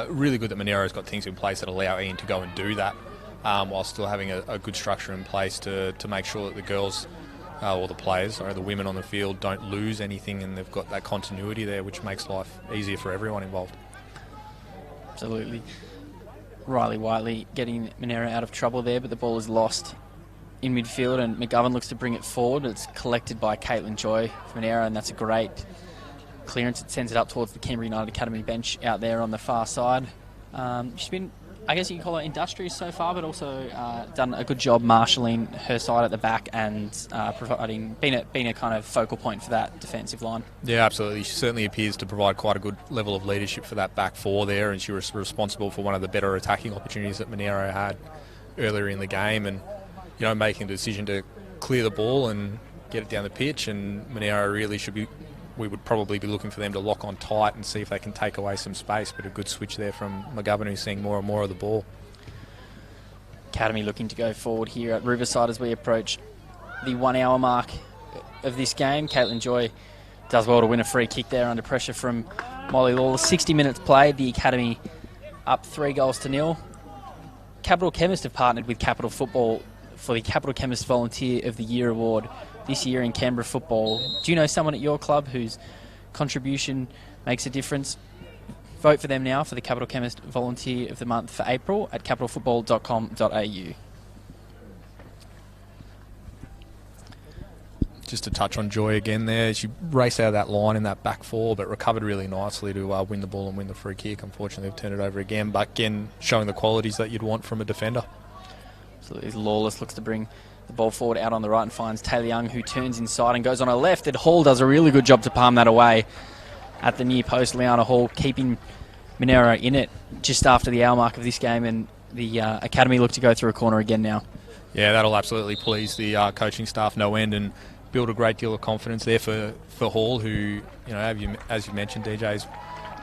Really good that Monaro's got things in place that allow Ian to go and do that, while still having a good structure in place to make sure that the girls, or the players, or the women on the field, don't lose anything, and they've got that continuity there, which makes life easier for everyone involved. Absolutely. Riley Whiteley getting Monaro out of trouble there, but the ball is lost in midfield, and McGovern looks to bring it forward. It's collected by Caitlin Joy for Monaro, and that's a great clearance. It sends it up towards the Canberra United Academy bench out there on the far side. She's been, I guess you can call her industrious so far, but also done a good job marshalling her side at the back and being a kind of focal point for that defensive line. Yeah, absolutely. She certainly appears to provide quite a good level of leadership for that back four there, and she was responsible for one of the better attacking opportunities that Monaro had earlier in the game, and making the decision to clear the ball and get it down the pitch. And Monaro really we would probably be looking for them to lock on tight and see if they can take away some space, but a good switch there from McGovern, who's seeing more and more of the ball. Academy looking to go forward here at Riverside as we approach the 1 hour mark of this game. Caitlin Joy does well to win a free kick there under pressure from Molly Lawler. 60 minutes played, the Academy up 3-0. Capital Chemist have partnered with Capital Football for the Capital Chemist Volunteer of the Year award this year in Canberra football. Do you know someone at your club whose contribution makes a difference? Vote for them now for the Capital Chemist Volunteer of the Month for April at capitalfootball.com.au. Just to touch on Joy again there, she raced out of that line in that back four, but recovered really nicely to win the ball and win the free kick. Unfortunately, they've turned it over again, but again, showing the qualities that you'd want from a defender. Absolutely. Lawless looks to bring the ball forward out on the right and finds Taylor Young, who turns inside and goes on her left. And Hall does a really good job to palm that away at the near post. Liana Hall keeping Monaro in it just after the hour mark of this game, and the Academy look to go through a corner again now. Yeah, that'll absolutely please the coaching staff no end and build a great deal of confidence there for Hall, who, as you mentioned, DJ's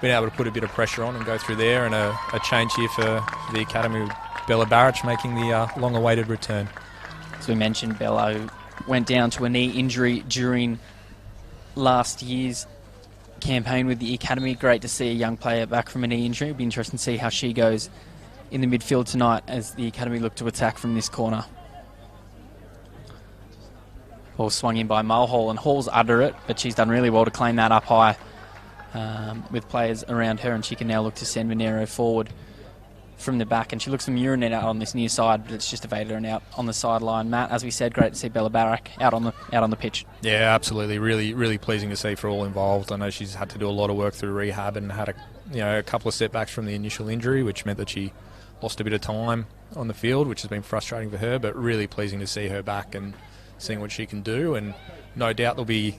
been able to put a bit of pressure on and go through there, and a change here for the Academy with Bella Barrich making the long-awaited return. As we mentioned, Bella, who went down to a knee injury during last year's campaign with the Academy. Great to see a young player back from a knee injury. It'll be interesting to see how she goes in the midfield tonight as the Academy look to attack from this corner. Ball swung in by Mulhall, and Hall's under it, but she's done really well to claim that up high with players around her, and she can now look to send Monaro forward from the back, and she looks to urinate out on this near side, but it's just evaded her and out on the sideline. Matt, as we said, great to see Bella Barrack out on the pitch. Yeah, absolutely. Really, really pleasing to see for all involved. I know she's had to do a lot of work through rehab and had a couple of setbacks from the initial injury, which meant that she lost a bit of time on the field, which has been frustrating for her, but really pleasing to see her back and seeing what she can do. And no doubt there'll be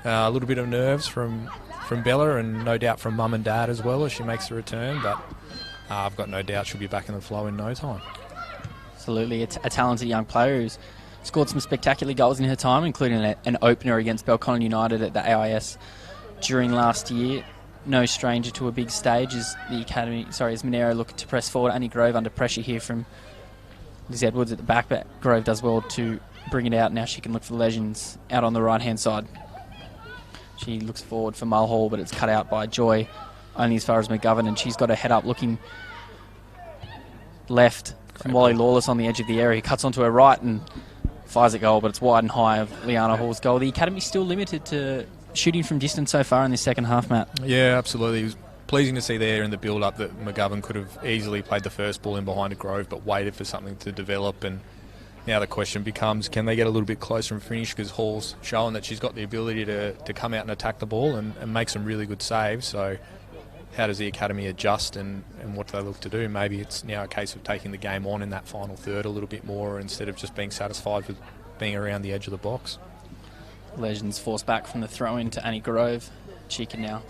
a little bit of nerves from Bella, and no doubt from mum and dad as well as she makes the return, but I've got no doubt she'll be back in the flow in no time. Absolutely. It's a talented young player who's scored some spectacular goals in her time, including an opener against Belconnen United at the AIS during last year. No stranger to a big stage as Monaro look to press forward. Annie Grove under pressure here from Liz Edwards at the back, but Grove does well to bring it out. Now she can look for the legends out on the right-hand side. She looks forward for Mulhall, but it's cut out by Joy, only as far as McGovern, and she's got her head up looking left from Wally Lawless on the edge of the area. He cuts onto her right and fires a goal, but it's wide and high of Liana Hall's goal. The Academy's still limited to shooting from distance so far in this second half, Matt. Yeah, absolutely. It was pleasing to see there in the build-up that McGovern could have easily played the first ball in behind a Grove, but waited for something to develop. And now the question becomes, can they get a little bit closer and finish? Because Hall's shown that she's got the ability to come out and attack the ball and make some really good saves. So how does the Academy adjust and what do they look to do? Maybe it's now a case of taking the game on in that final third a little bit more instead of just being satisfied with being around the edge of the box. Legends forced back from the throw-in to Annie Grove. She can now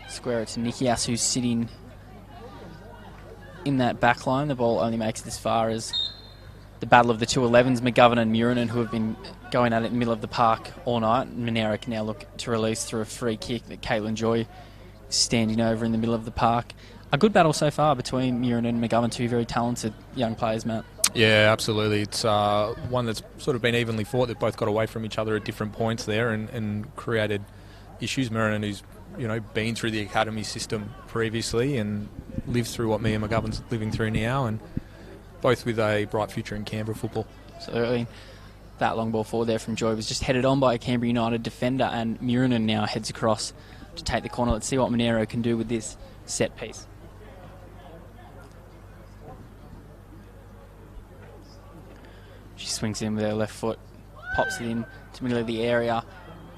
square it to Nikias, who's sitting in that back line. The ball only makes it as far as the battle of the 211s, McGovern and Murinen, who have been going at it in the middle of the park all night. Monaro can now look to release through a free kick that Caitlin Joy is standing over in the middle of the park. A good battle so far between Murinen and McGovern, two very talented young players, Matt. Yeah, absolutely. It's one that's sort of been evenly fought. They've both got away from each other at different points there and created issues. Murinen, who's been through the Academy system previously and lived through what Mia McGovern's living through now, and both with a bright future in Canberra football. Absolutely. That long ball forward there from Joy was just headed on by a Canberra United defender, and Murinen now heads across to take the corner. Let's see what Monaro can do with this set piece. She swings in with her left foot, pops it in to the middle of the area.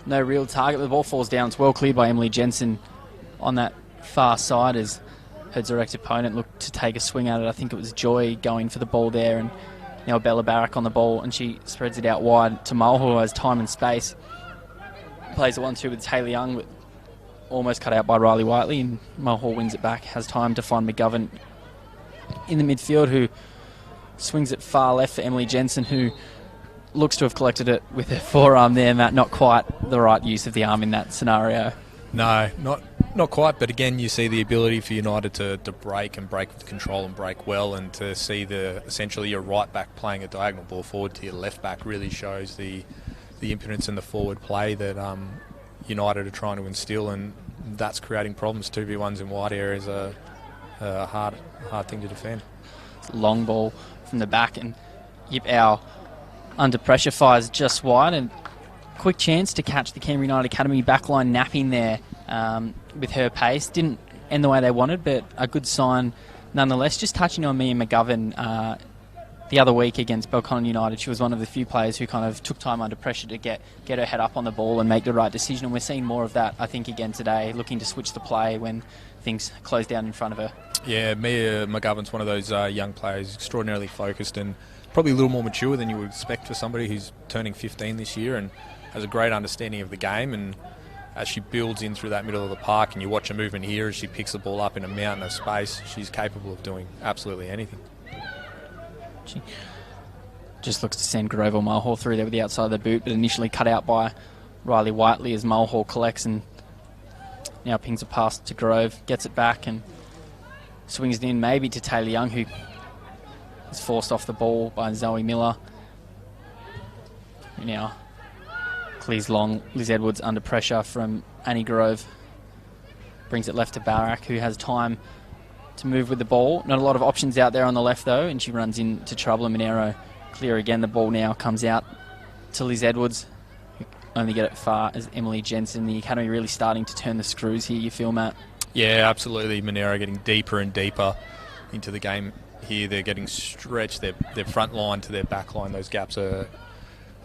No real target. The ball falls down. It's well cleared by Emily Jensen on that far side as her direct opponent looked to take a swing at it. I think it was Joy going for the ball there, and now Bella Barrack on the ball, and she spreads it out wide to Mulhall, who has time and space. Plays a 1-2 with Taylor Young, but almost cut out by Riley Whiteley, and Mulhall wins it back. Has time to find McGovern in the midfield, who swings it far left for Emily Jensen, who looks to have collected it with her forearm there, Matt. Not quite the right use of the arm in that scenario. No, not quite, but again, you see the ability for United to break with control and break well, and to see essentially your right back playing a diagonal ball forward to your left back really shows the impotence and the forward play that United are trying to instill, and that's creating problems. 2v1s in wide areas are a hard thing to defend. Long ball from the back, and Yip Au under pressure fires just wide, and quick chance to catch the Canberra United Academy backline napping there with her pace. Didn't end the way they wanted, but a good sign nonetheless. Just touching on Mia McGovern, the other week against Belconnen United, she was one of the few players who kind of took time under pressure to get her head up on the ball and make the right decision, and we're seeing more of that, I think, again today, looking to switch the play when things close down in front of her. Yeah, Mia McGovern's one of those young players, extraordinarily focused and probably a little more mature than you would expect for somebody who's turning 15 this year, and has a great understanding of the game. And as she builds in through that middle of the park, and you watch her movement here as she picks the ball up in a mountain of space, she's capable of doing absolutely anything. She just looks to send Grover Mulhall through there with the outside of the boot, but initially cut out by Riley Whiteley as Mulhall collects and now pings a pass to Grove, gets it back and swings it in maybe to Taylor Young, who is forced off the ball by Zoe Miller. Who now clears long. Liz Edwards under pressure from Annie Grove. Brings it left to Barak, who has time to move with the ball. Not a lot of options out there on the left, though, and she runs into trouble. And Monaro clear again. The ball now comes out to Liz Edwards, who only get it far as Emily Jensen. The Academy really starting to turn the screws here, you feel, Matt? Yeah, absolutely. Monaro getting deeper and deeper into the game here. They're getting stretched. Their front line to their back line, those gaps are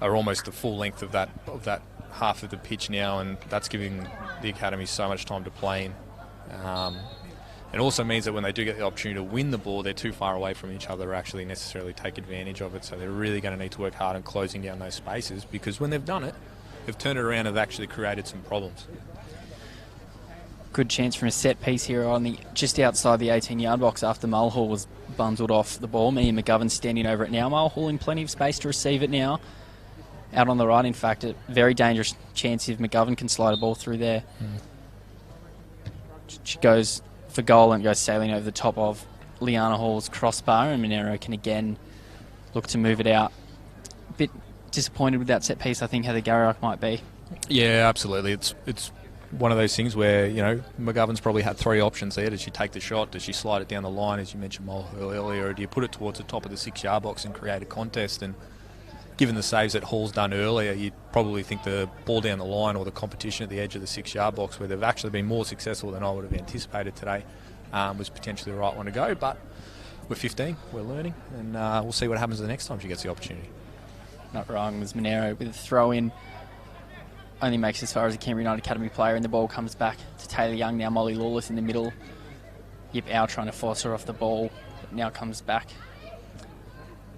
almost the full length of that half of the pitch now, and that's giving the Academy so much time to play in. It also means that when they do get the opportunity to win the ball, they're too far away from each other to actually necessarily take advantage of it. So they're really going to need to work hard on closing down those spaces, because when they've done it, they've turned it around and have actually created some problems. Good chance from a set piece here on just outside the 18-yard box after Mulhall was bundled off the ball. Mia McGovern standing over it now. Mulhall in plenty of space to receive it now. Out on the right, in fact, a very dangerous chance if McGovern can slide a ball through there. She goes for goal and goes sailing over the top of Liana Hall's crossbar, and Monaro can again look to move it out. A bit disappointed with that set piece, I think, Heather Garriock might be. Yeah, absolutely. It's one of those things where, McGovern's probably had three options there. Does she take the shot? Does she slide it down the line, as you mentioned earlier, or do you put it towards the top of the 6-yard box and create a contest? And given the saves that Hall's done earlier, you'd probably think the ball down the line or the competition at the edge of the 6-yard box, where they've actually been more successful than I would have anticipated today, was potentially the right one to go. But we're 15, we're learning, and we'll see what happens the next time she gets the opportunity. Not wrong, was Monaro with a throw-in. Only makes as far as a Canberra United Academy player, and the ball comes back to Taylor Young. Now Molly Lawless in the middle. Yip Au trying to force her off the ball. But now comes back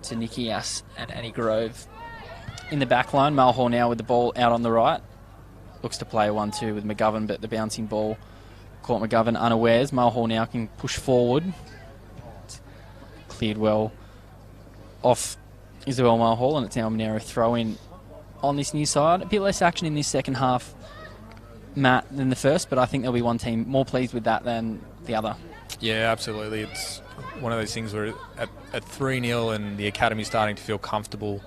to Nikki Ass and Annie Grove. In the back line, Mulhall now with the ball out on the right. Looks to play a 1-2 with McGovern, but the bouncing ball caught McGovern unawares. Mulhall now can push forward. It's cleared well off Isabel Mulhall, and it's now Monaro throw-in on this new side. A bit less action in this second half, Matt, than the first, but I think there'll be one team more pleased with that than the other. Yeah, absolutely. It's one of those things where at 3-0 and the academy's starting to feel comfortable,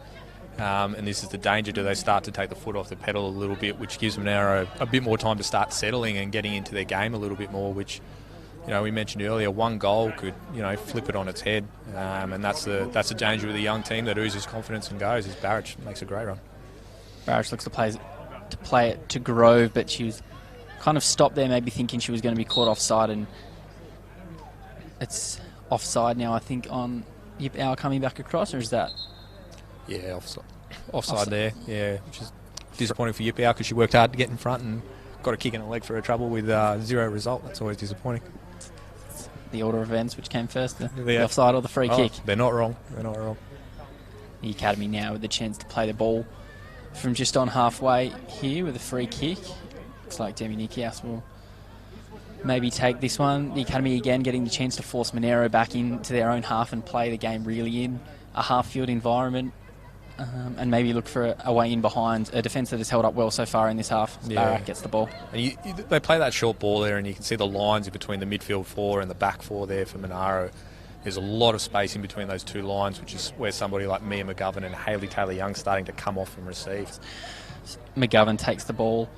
and this is the danger. Do they start to take the foot off the pedal a little bit, which gives Monaro a bit more time to start settling and getting into their game a little bit more, which, we mentioned earlier, one goal could, flip it on its head, and that's the danger with a young team that oozes confidence and goes. Is Barrage makes a great run. Barrage looks to play it to Grove, but she was kind of stopped there, maybe thinking she was going to be caught offside, and it's offside now, I think, on Yip Au coming back across, or is that? Yeah, offside there, yeah, which is disappointing for Yip Au because she worked hard to get in front and got a kick in the leg for her trouble with 0 result. That's always disappointing. The order of events, which came first, the offside or the free kick? They're not wrong. The academy now with the chance to play the ball from just on halfway here with a free kick. Looks like Demi Nikias will maybe take this one. The academy again getting the chance to force Monaro back into their own half and play the game really in a half-field environment, and maybe look for a way in behind a defence that has held up well so far in this half. Yeah. Barak gets the ball. And they play that short ball there, and you can see the lines in between the midfield 4 and the back 4 there for Monaro. There's a lot of space in between those two lines, which is where somebody like Mia McGovern and Hayley Taylor-Young starting to come off and receive. McGovern takes the ball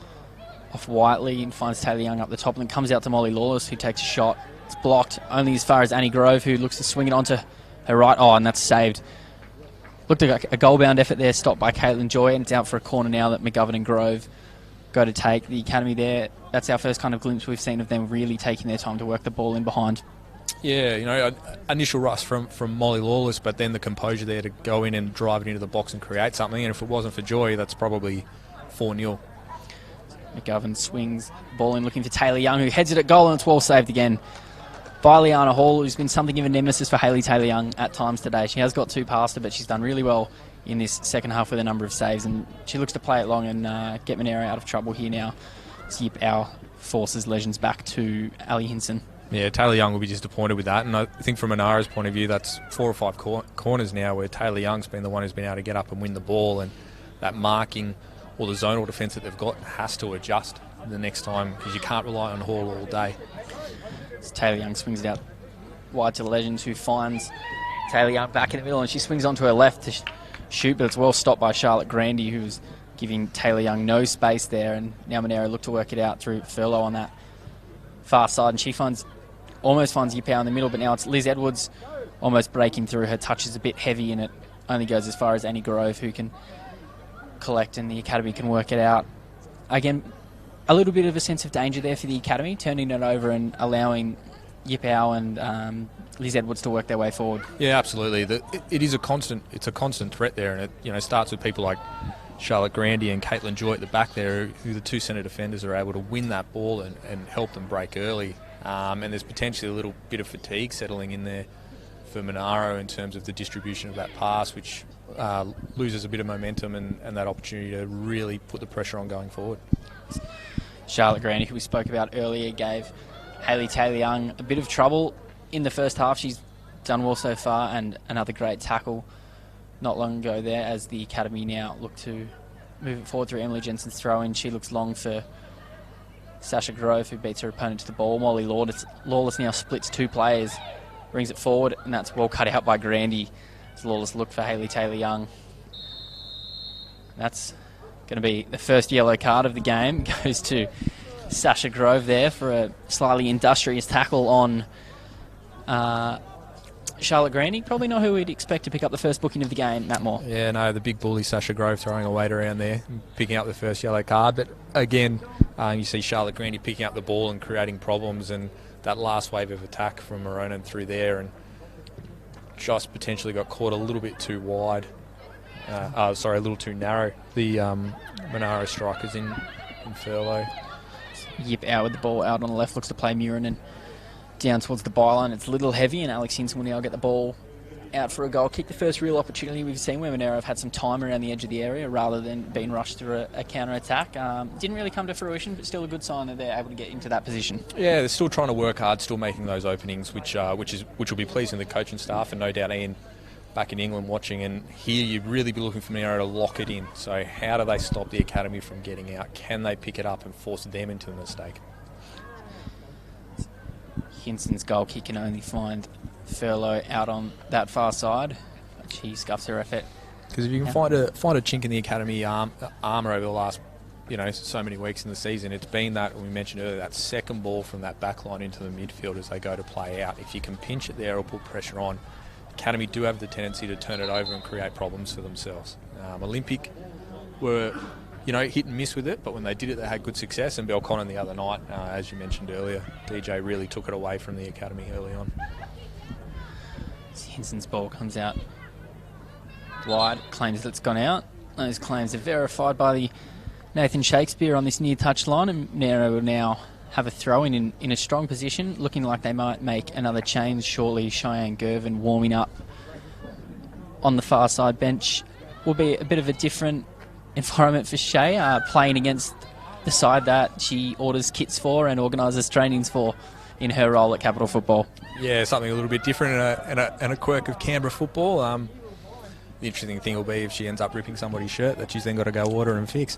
off Whiteley and finds Taylor-Young up the top, and then comes out to Molly Lawless, who takes a shot. It's blocked only as far as Annie Grove, who looks to swing it onto her right. Oh, and that's saved. Looked like a goal-bound effort there, stopped by Caitlin Joy, and it's out for a corner now that McGovern and Grove go to take. The academy there, that's our first kind of glimpse we've seen of them really taking their time to work the ball in behind. Yeah, initial rush from Molly Lawless, but then the composure there to go in and drive it into the box and create something. And if it wasn't for Joy, that's probably 4-0. McGovern swings ball in, looking for Taylor Young, who heads it at goal, and it's well saved again by Liana Hall, who's been something of a nemesis for Hayley Taylor-Young at times today. She has got 2 past her, but she's done really well in this second half with a number of saves, and she looks to play it long and get Monaro out of trouble here now. Yip Au forces Legends back to Ali Hinson. Yeah, Taylor-Young will be disappointed with that, and I think from Monaro's point of view, that's 4 or 5 corners now where Taylor-Young's been the one who's been able to get up and win the ball, and that marking or the zonal defence that they've got has to adjust the next time, because you can't rely on Hall all day. So Taylor-Young swings it out wide to Legends, who finds Taylor-Young back in the middle, and she swings onto her left to shoot, but it's well stopped by Charlotte Grandy, who's giving Taylor-Young no space there, and now Monaro look to work it out through Furlow on that far side, and she almost finds Yip Au in the middle, but now it's Liz Edwards almost breaking through. Her touch is a bit heavy, and it only goes as far as Annie Grove, who can collect, and the academy can work it out. Again, a little bit of a sense of danger there for the academy, turning it over and allowing Yip Au and Liz Edwards to work their way forward. Yeah, absolutely. It is a constant threat there, and it starts with people like Charlotte Grandy and Caitlin Joy at the back there, who the 2 centre defenders are able to win that ball and help them break early. And there's potentially a little bit of fatigue settling in there for Monaro in terms of the distribution of that pass, which loses a bit of momentum and that opportunity to really put the pressure on going forward. Charlotte Grandy, who we spoke about earlier, gave Hayley Taylor-Young a bit of trouble in the first half. She's done well so far, and another great tackle not long ago there, as the academy now look to move it forward through Emily Jensen's throw-in. She looks long for Sasha Grove, who beats her opponent to the ball. Molly Lawless now splits 2 players, brings it forward, and that's well cut out by Grandy as Lawless look for Hayley Taylor-Young. That's going to be the first yellow card of the game. Goes to Sasha Grove there for a slightly industrious tackle on Charlotte Grandy. Probably not who we'd expect to pick up the first booking of the game, Matt Moore. Yeah, no, the big bully Sasha Grove throwing a weight around there, picking up the first yellow card. But again, you see Charlotte Grandy picking up the ball and creating problems, and that last wave of attack from Moronan through there, and just potentially got caught a little bit too wide. A little too narrow. The Monaro strikers in furlough. Yip out with the ball out on the left, looks to play Murin, and down towards the byline. It's a little heavy, and Alex Hinson will now get the ball out for a goal kick. The first real opportunity we've seen where Monaro have had some time around the edge of the area rather than being rushed through a counter-attack. Didn't really come to fruition, but still a good sign that they're able to get into that position. Yeah, they're still trying to work hard, still making those openings, which will be pleasing the coaching staff, and no doubt Ian back in England watching. And here you'd really be looking for Monaro to lock it in. So how do they stop the academy from getting out? Can they pick it up and force them into the mistake? Hinson's goal kick can only find Furlow out on that far side. She scuffs her effort. Because if you can find a chink in the academy armour over the last, so many weeks in the season, it's been that, we mentioned earlier, that second ball from that back line into the midfield as they go to play out. If you can pinch it there or put pressure on, academy do have the tendency to turn it over and create problems for themselves. Olympic were hit and miss with it, but when they did it, they had good success. And Belconnen the other night, as you mentioned earlier, DJ really took it away from the academy early on. Hinson's ball comes out wide, claims that it's gone out. Those claims are verified by the Nathan Shakespeare on this near touch line, and Monaro will now have a throw in a strong position, looking like they might make another change shortly. Cheyenne Gervin warming up on the far side bench. Will be a bit of a different environment for Shay, playing against the side that she orders kits for and organises trainings for in her role at Capital Football. Yeah, something a little bit different and a quirk of Canberra football. The interesting thing will be if she ends up ripping somebody's shirt that she's then got to go water and fix.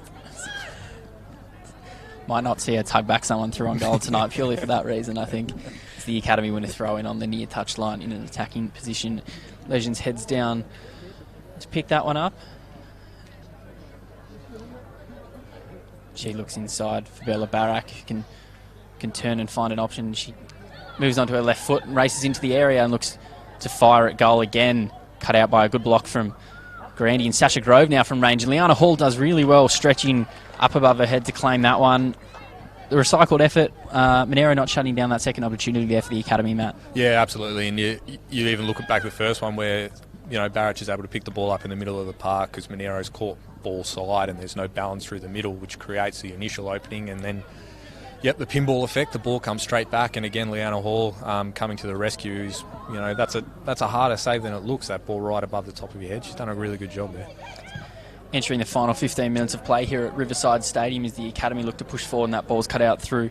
Might not see her tug back someone through on goal tonight purely for that reason, I think. It's the academy winner throw in on the near touch line in an attacking position. Legends heads down to pick that one up. She looks inside for Bella Barak, who can turn and find an option. She moves onto her left foot and races into the area and looks to fire at goal again. Cut out by a good block from Grandy, and Sasha Grove now from range. And Liana Hall does really well stretching up above her head to claim that one. The recycled effort, Monaro not shutting down that second opportunity there for the academy, Matt. Yeah, absolutely. And you even look back at the first one where Barrett is able to pick the ball up in the middle of the park because Monaro's caught ball side and there's no balance through the middle, which creates the initial opening. And then, the pinball effect, the ball comes straight back. And again, Liana Hall coming to the rescue is, that's a harder save than it looks, that ball right above the top of your head. She's done a really good job there. Entering the final 15 minutes of play here at Riverside Stadium as the academy look to push forward, and that ball's cut out through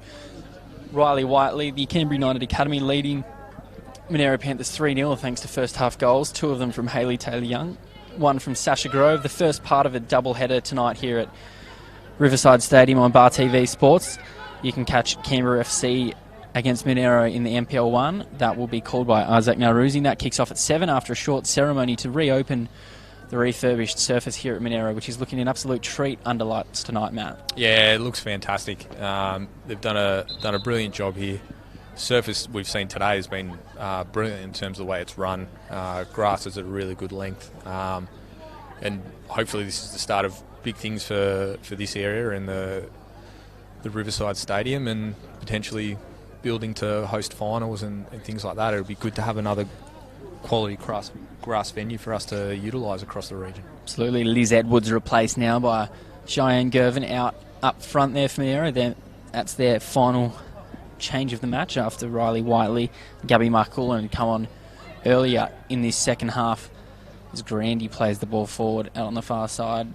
Riley Whiteley. The Canberra United Academy leading Monaro Panthers 3-0 thanks to first half goals, two of them from Hayley Taylor-Young, one from Sasha Grove. The first part of a double header tonight here at Riverside Stadium on Bar TV Sports. You can catch Canberra FC against Monaro in the NPL 1. That will be called by Isaac Naruzi. That kicks off at 7 after a short ceremony to reopen the refurbished surface here at Monaro, which is looking an absolute treat under lights tonight, Matt. Yeah, it looks fantastic. They've done a brilliant job here. Surface we've seen today has been brilliant in terms of the way it's run. Grass is at a really good length, and hopefully this is the start of big things for this area and the Riverside Stadium, and potentially building to host finals and things like that. It would be good to have another quality grass venue for us to utilise across the region. Absolutely. Liz Edwards replaced now by Cheyenne Gervin out up front there for Monaro. That's their final change of the match after Riley Whiteley, Gabby Marcullen come on earlier in this second half as Grandy plays the ball forward out on the far side.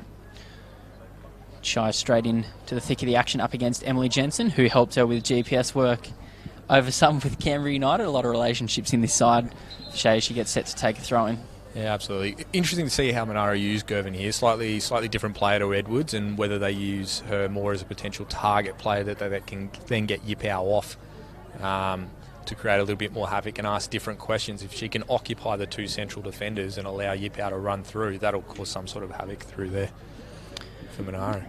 Shy straight in to the thick of the action up against Emily Jensen, who helped her with GPS work over some with Canberra United. A lot of relationships in this side. Shay, she gets set to take a throw in. Yeah, absolutely. Interesting to see how Monaro use Gervin here. Slightly different player to Edwards, and whether they use her more as a potential target player that can then get Yipao off to create a little bit more havoc and ask different questions. If she can occupy the two central defenders and allow Yipao to run through, that'll cause some sort of havoc through there. for Monaro.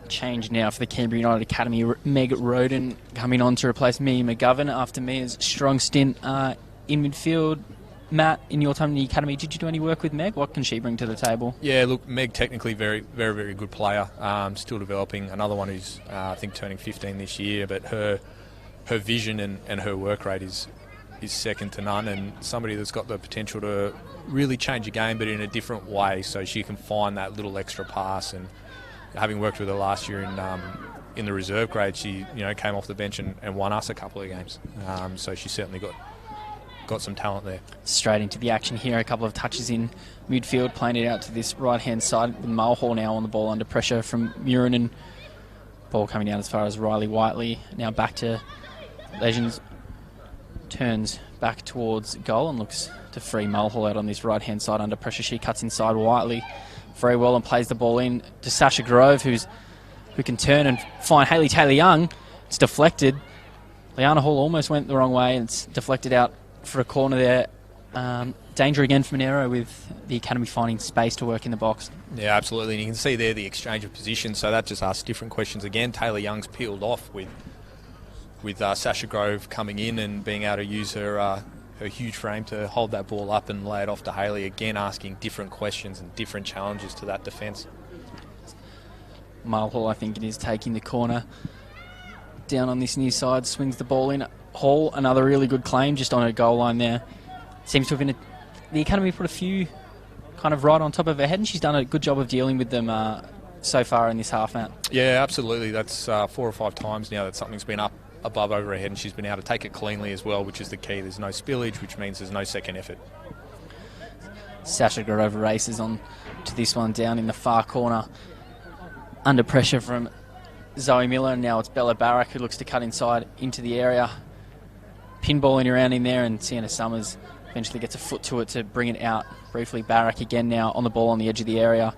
Change now for the Canberra United Academy. Meg Roden coming on to replace Mia McGovern after Mia's strong stint in midfield. Matt, in your time in the academy, did you do any work with Meg? What can she bring to the table? Yeah, look, Meg technically very, very, very good player. Still developing. Another one who's I think turning 15 this year, but her vision and her work rate is second to none, and somebody that's got the potential to really change a game, but in a different way, so she can find that little extra pass. And having worked with her last year in the reserve grade, she came off the bench and won us a couple of games. So she certainly got some talent there. Straight into the action here, a couple of touches in midfield, playing it out to this right-hand side with Mulhall now on the ball under pressure from Murin, and ball coming out as far as Riley Whiteley. Now back to Legends, turns back towards goal and looks to free Mulhall out on this right-hand side under pressure. She cuts inside Whiteley very well and plays the ball in to Sasha Grove, who can turn and find Hayley Taylor-Young. It's deflected. Liana Hall almost went the wrong way, and it's deflected out for a corner there. Danger again for Monaro, with the academy finding space to work in the box. Yeah, absolutely. And you can see there the exchange of positions, so that just asks different questions again. Taylor-Young's peeled off with Sasha Grove coming in and being able to use her huge frame to hold that ball up and lay it off to Hayley, again asking different questions and different challenges to that defence. Mulhall, I think it is, taking the corner down on this near side, swings the ball in. Hall, another really good claim just on her goal line there. Seems to have been the academy put a few kind of right on top of her head, and she's done a good job of dealing with them so far in this half, Matt. Yeah, absolutely. That's 4 or 5 times now that something's been up above over her head, and she's been able to take it cleanly as well, which is the key. There's no spillage, which means there's no second effort. Sasha Grove races on to this one down in the far corner, under pressure from Zoe Miller, and now it's Bella Barrack who looks to cut inside into the area. Pinballing around in there, and Sienna Summers eventually gets a foot to it to bring it out. Briefly, Barrack again now on the ball on the edge of the area.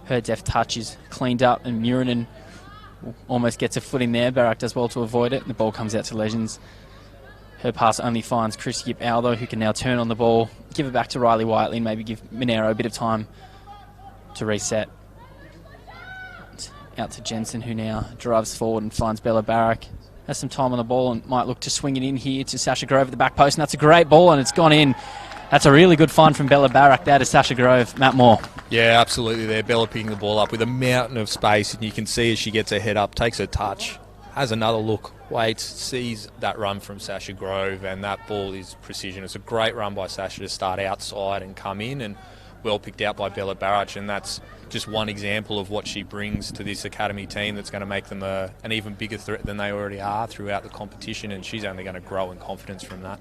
Her deft touch is cleaned up, and Murinen almost gets a foot in there. Barrack does well to avoid it, and the ball comes out to Legends. Her pass only finds Chris Yip-Aldo, who can now turn on the ball, give it back to Riley Whiteley, and maybe give Monaro a bit of time to reset. Out to Jensen, who now drives forward and finds Bella Barrack. Has some time on the ball and might look to swing it in here to Sasha Grove at the back post, and that's a great ball, and it's gone in. That's a really good find from Bella Barrack there to Sasha Grove. Matt Moore. Yeah, absolutely there. Bella picking the ball up with a mountain of space, and you can see as she gets her head up, takes a touch, has another look, waits, sees that run from Sasha Grove, and that ball is precision. It's a great run by Sasha to start outside and come in, and well picked out by Bella Barrack, and that's just one example of what she brings to this academy team that's going to make them an even bigger threat than they already are throughout the competition, and she's only going to grow in confidence from that.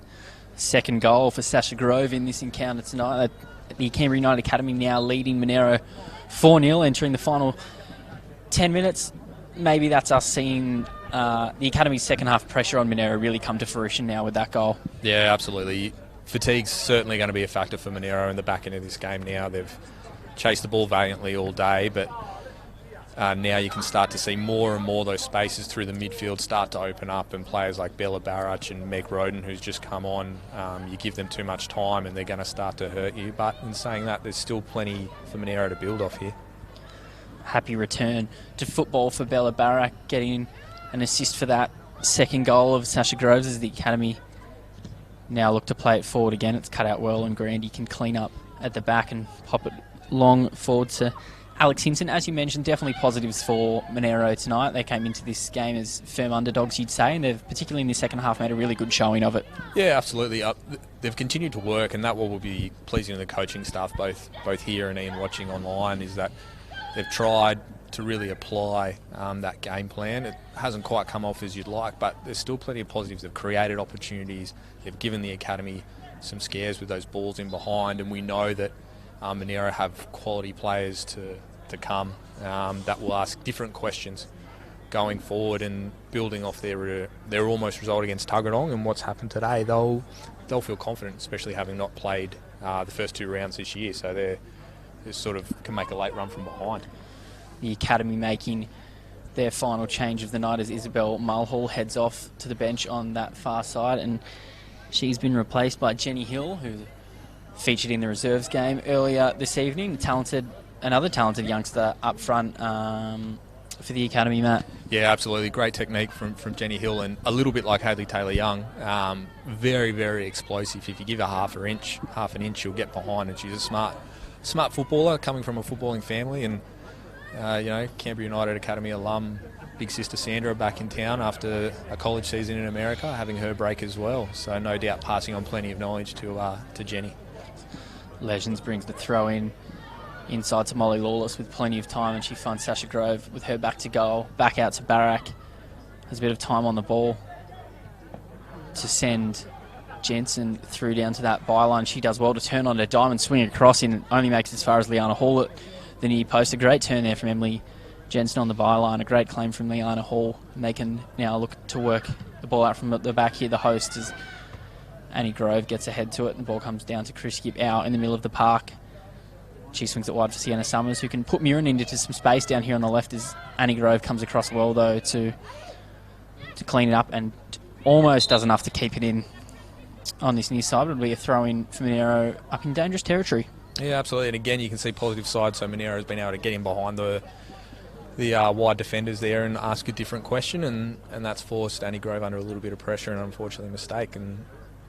Second goal for Sasha Grove in this encounter tonight. The Canberra United Academy now leading Monaro 4-0, entering the final 10 minutes. Maybe that's us seeing the Academy's second half pressure on Monaro really come to fruition now with that goal. Yeah, absolutely. Fatigue's certainly going to be a factor for Monaro in the back end of this game now. They've chased the ball valiantly all day, but now you can start to see more and more those spaces through the midfield start to open up, and players like Bella Barrack and Meg Roden, who's just come on, you give them too much time and they're going to start to hurt you. But in saying that, there's still plenty for Monaro to build off here. Happy return to football for Bella Barrack, getting an assist for that second goal of Sasha Groves as the Academy now look to play it forward again. It's cut out well, and Grandy can clean up at the back and pop it long forward to Alex Hinson. As you mentioned, definitely positives for Monaro tonight. They came into this game as firm underdogs, you'd say, and they've, particularly in the second half, made a really good showing of it. Yeah, absolutely. They've continued to work, and that what will be pleasing to the coaching staff, both here and Ian watching online, is that they've tried to really apply that game plan. It hasn't quite come off as you'd like, but there's still plenty of positives. They've created opportunities. They've given the Academy some scares with those balls in behind, and we know that Monaro have quality players to come that will ask different questions going forward, and building off their almost result against Tuggeranong and what's happened today, they'll feel confident, especially having not played the first 2 rounds this year, so they sort of can make a late run from behind. The Academy making their final change of the night as Isabel Mulhall heads off to the bench on that far side, and she's been replaced by Jenny Hill, who featured in the reserves game earlier this evening. A talented another talented youngster up front for the academy, Matt. Yeah, absolutely. Great technique from Jenny Hill, and a little bit like Hayley Taylor-Young. Very, very explosive. If you give her half an inch, she'll get behind, and she's a smart footballer coming from a footballing family. And Canberra United Academy alum, big sister Sandra, back in town after a college season in America, having her break as well. So no doubt passing on plenty of knowledge to Jenny. Legends brings the throw in inside to Molly Lawless with plenty of time, and she finds Sasha Grove with her back to goal. Back out to Barak. Has a bit of time on the ball to send Jensen through down to that byline. She does well to turn on a diamond, swing across in, only makes it as far as Liana Hall at the near post. A great turn there from Emily Jensen on the byline. A great claim from Liana Hall. And they can now look to work the ball out from the back here, the host, as Annie Grove gets ahead to it, and the ball comes down to Chris Gibb out in the middle of the park. She swings it wide for Sienna Summers, who can put Murin into some space down here on the left, as Annie Grove comes across well, though, to clean it up, and almost does enough to keep it in on this near side. It'll be a throw-in for Monaro up in dangerous territory. Yeah, absolutely. And again, you can see positive side. So Monaro has been able to get in behind the wide defenders there and ask a different question, and that's forced Annie Grove under a little bit of pressure and unfortunately a mistake. And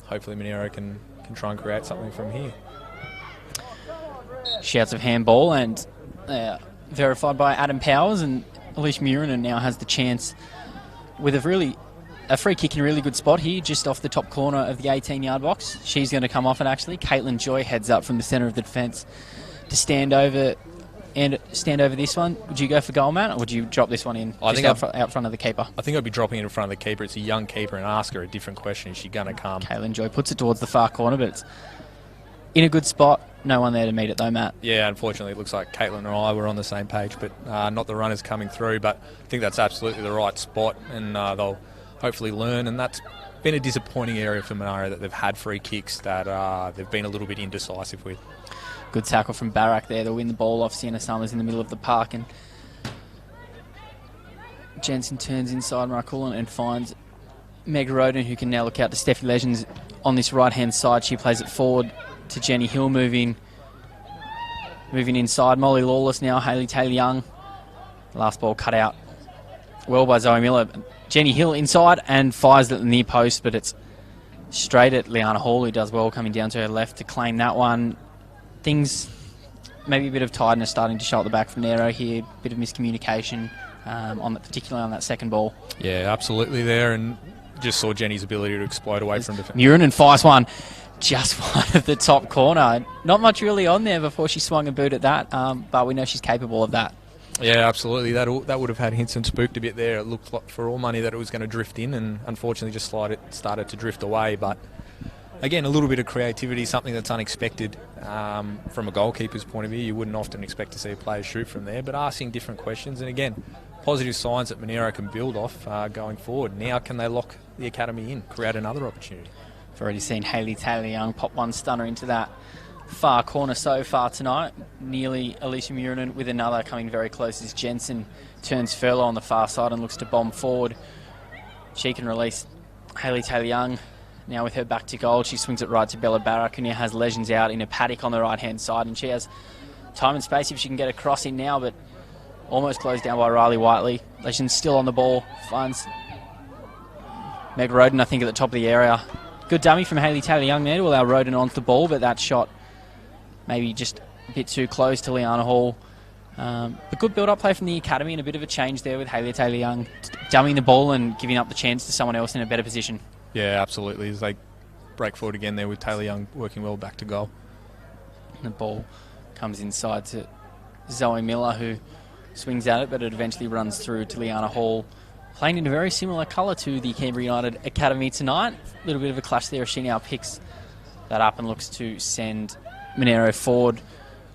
hopefully Monaro can try and create something from here. Shouts of handball, and verified by Adam Powers, and Alicia Murin now has the chance with a free kick in a really good spot here, just off the top corner of the 18-yard box. She's going to come off it, actually. Caitlin Joy heads up from the centre of the defence to stand over this one. Would you go for goal, Matt, or would you drop this one in out front of the keeper? I think I'd be dropping it in front of the keeper. It's a young keeper, and ask her a different question. Is she going to come? Caitlin Joy puts it towards the far corner, but it's in a good spot. No one there to meet it, though, Matt. Yeah, unfortunately, it looks like Caitlin and I were on the same page, but not the runners coming through. But I think that's absolutely the right spot, and they'll hopefully learn. And that's been a disappointing area for Monaro, that they've had free kicks that they've been a little bit indecisive with. Good tackle from Barak there to win the ball off Sienna Summers in the middle of the park, and Jensen turns inside Marculin and finds Meg Roden, who can now look out to Steffi Legends on this right-hand side. She plays it forward to Jenny Hill, moving inside. Molly Lawless now, Hayley Taylor-Young. Last ball cut out well by Zoe Miller. Jenny Hill inside and fires at the near post, but it's straight at Liana Hall, who does well coming down to her left to claim that one. Things, maybe a bit of tiredness starting to show at the back from Nero here. Bit of miscommunication, particularly on that second ball. Yeah, absolutely there, and just saw Jenny's ability to explode away from defence. Murin and fires one just wide of the top corner. Not much really on there before she swung a boot at that, but we know she's capable of that. Yeah, absolutely. That would have had hints and spooked a bit there. It looked like for all money that it was going to drift in, and unfortunately just started to drift away. But again, a little bit of creativity, something that's unexpected from a goalkeeper's point of view. You wouldn't often expect to see a player shoot from there, but asking different questions. And again, positive signs that Monaro can build off going forward. Now can they lock the academy in, create another opportunity? I've already seen Hayley Taylor-Young pop one stunner into that far corner so far tonight. Nearly Alicia Murin with another coming very close as Jensen turns furlough on the far side and looks to bomb forward. She can release Hayley Taylor-Young. Now with her back to goal, she swings it right to Bella Barak, who now has Legends out in a paddock on the right-hand side, and she has time and space if she can get a cross in now, but almost closed down by Riley Whiteley. Legends still on the ball, finds Meg Roden, I think, at the top of the area. Good dummy from Hayley Taylor-Young there to allow Roden onto the ball, but that shot maybe just a bit too close to Liana Hall. But good build-up play from the academy, and a bit of a change there with Hayley Taylor-Young dummying the ball and giving up the chance to someone else in a better position. Yeah, absolutely. As they break forward again there with Taylor-Young working well back to goal. The ball comes inside to Zoe Miller, who swings at it, but it eventually runs through to Liana Hall, playing in a very similar colour to the Canberra United Academy tonight. A little bit of a clash there as she now picks that up and looks to send Monaro forward,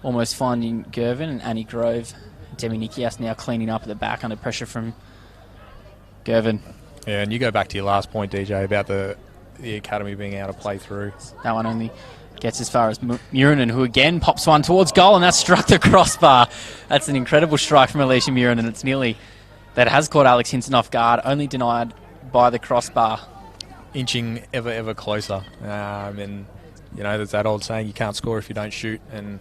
almost finding Gervin and Annie Grove. Demi Nikias now cleaning up at the back under pressure from Gervin. Yeah, and you go back to your last point, DJ, about the academy being able to play through. That one only gets as far as Murinen, who again pops one towards goal, and that struck the crossbar. That's an incredible strike from Alicia Murinen, and it's nearly that has caught Alex Hinton off guard, only denied by the crossbar. Inching ever closer. And, you know, there's that old saying, you can't score if you don't shoot, and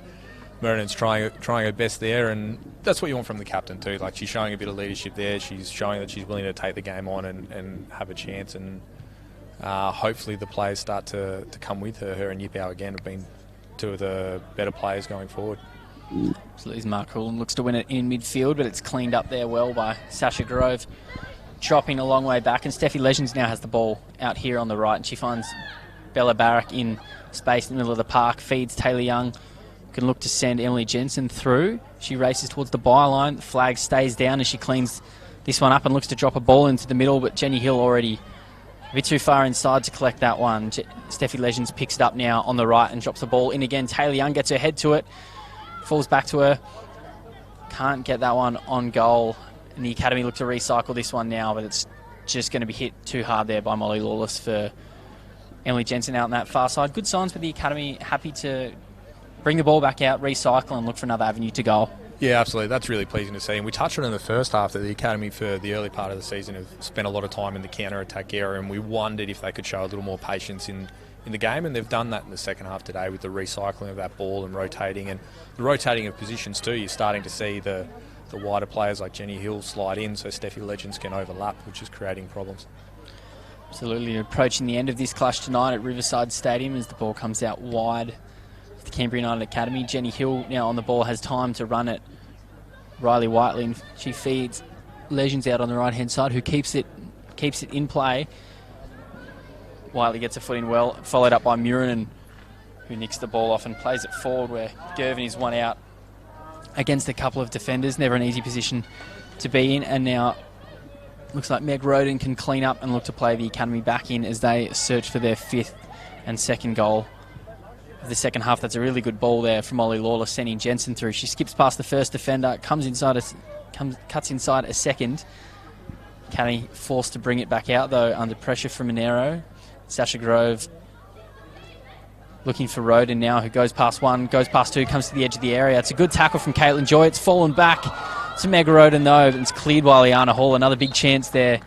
Merton's trying her best there, and that's what you want from the captain too. Like, she's showing a bit of leadership there. She's showing that she's willing to take the game on and have a chance, and hopefully the players start to come with her. Her and Yipao again have been two of the better players going forward. So there's Mark Houlihan, looks to win it in midfield, but it's cleaned up there well by Sasha Grove, dropping a long way back, and Steffi Legends now has the ball out here on the right, and she finds Bella Barrack in space in the middle of the park, feeds Taylor Young, can look to send Emily Jensen through. She races towards the byline, the flag stays down as she cleans this one up and looks to drop a ball into the middle, but Jenny Hill already a bit too far inside to collect that one. Steffi Legends picks it up now on the right and drops the ball in again. Taylor Young gets her head to it, falls back to her, can't get that one on goal, and the Academy look to recycle this one now, but it's just going to be hit too hard there by Molly Lawless for Emily Jensen out on that far side. Good signs for the Academy, happy to bring the ball back out, recycle and look for another avenue to goal. Yeah, absolutely. That's really pleasing to see. And we touched on it in the first half that the Academy for the early part of the season have spent a lot of time in the counter-attack area, and we wondered if they could show a little more patience in the game, and they've done that in the second half today with the recycling of that ball and rotating, and the rotating of positions too. You're starting to see the wider players like Jenny Hill slide in so Steffi Legends can overlap, which is creating problems. Absolutely. Approaching the end of this clash tonight at Riverside Stadium as the ball comes out wide for the Canberra United Academy. Jenny Hill now on the ball, has time to run it. Riley Whiteley, and she feeds Legends out on the right hand side, who keeps it in play. Whiteley gets a foot in well, followed up by Murin, who nicks the ball off and plays it forward, where Gervin is one out against a couple of defenders. Never an easy position to be in, and now looks like Meg Roden can clean up and look to play the Academy back in as they search for their fifth and second goal of the second half. That's a really good ball there from Molly Lawless, sending Jensen through. She skips past the first defender, cuts inside a second. Academy forced to bring it back out though under pressure from Monaro. Sasha Grove looking for Roden now, who goes past one, goes past two, comes to the edge of the area. It's a good tackle from Caitlin Joy. It's fallen back to Meg Roden though, and it's cleared by Liana Hall. Another big chance there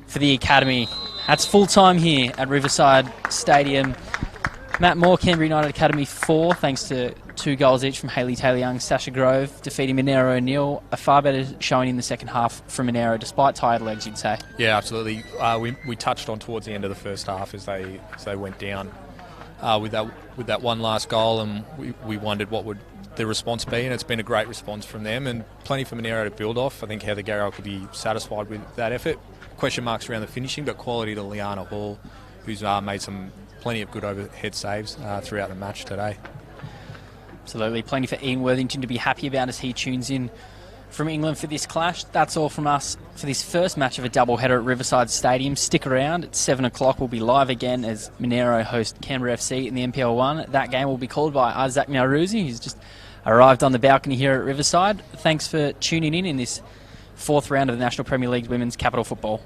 for the Academy. That's full time here at Riverside Stadium. Matt Moore, Canberra United Academy 4, thanks to 2 goals each from Hayley Taylor-Young, Sasha Grove, defeating Monaro O'Neill. A far better showing in the second half from Monaro, despite tired legs, you'd say. Yeah, absolutely. We touched on towards the end of the first half as they went down with that one last goal, and we wondered what would the response be, and it's been a great response from them, and plenty for Monaro to build off. I think Heather Garrell could be satisfied with that effort. Question marks around the finishing, but quality to Liana Hall, who's made plenty of good overhead saves throughout the match today. Absolutely. Plenty for Ian Worthington to be happy about as he tunes in from England for this clash. That's all from us for this first match of a doubleheader at Riverside Stadium. Stick around. At 7 o'clock we'll be live again as Monaro host Canberra FC in the NPL 1. That game will be called by Isaac Nauruzi, who's just arrived on the balcony here at Riverside. Thanks for tuning in this 4th round of the National Premier League Women's Capital Football.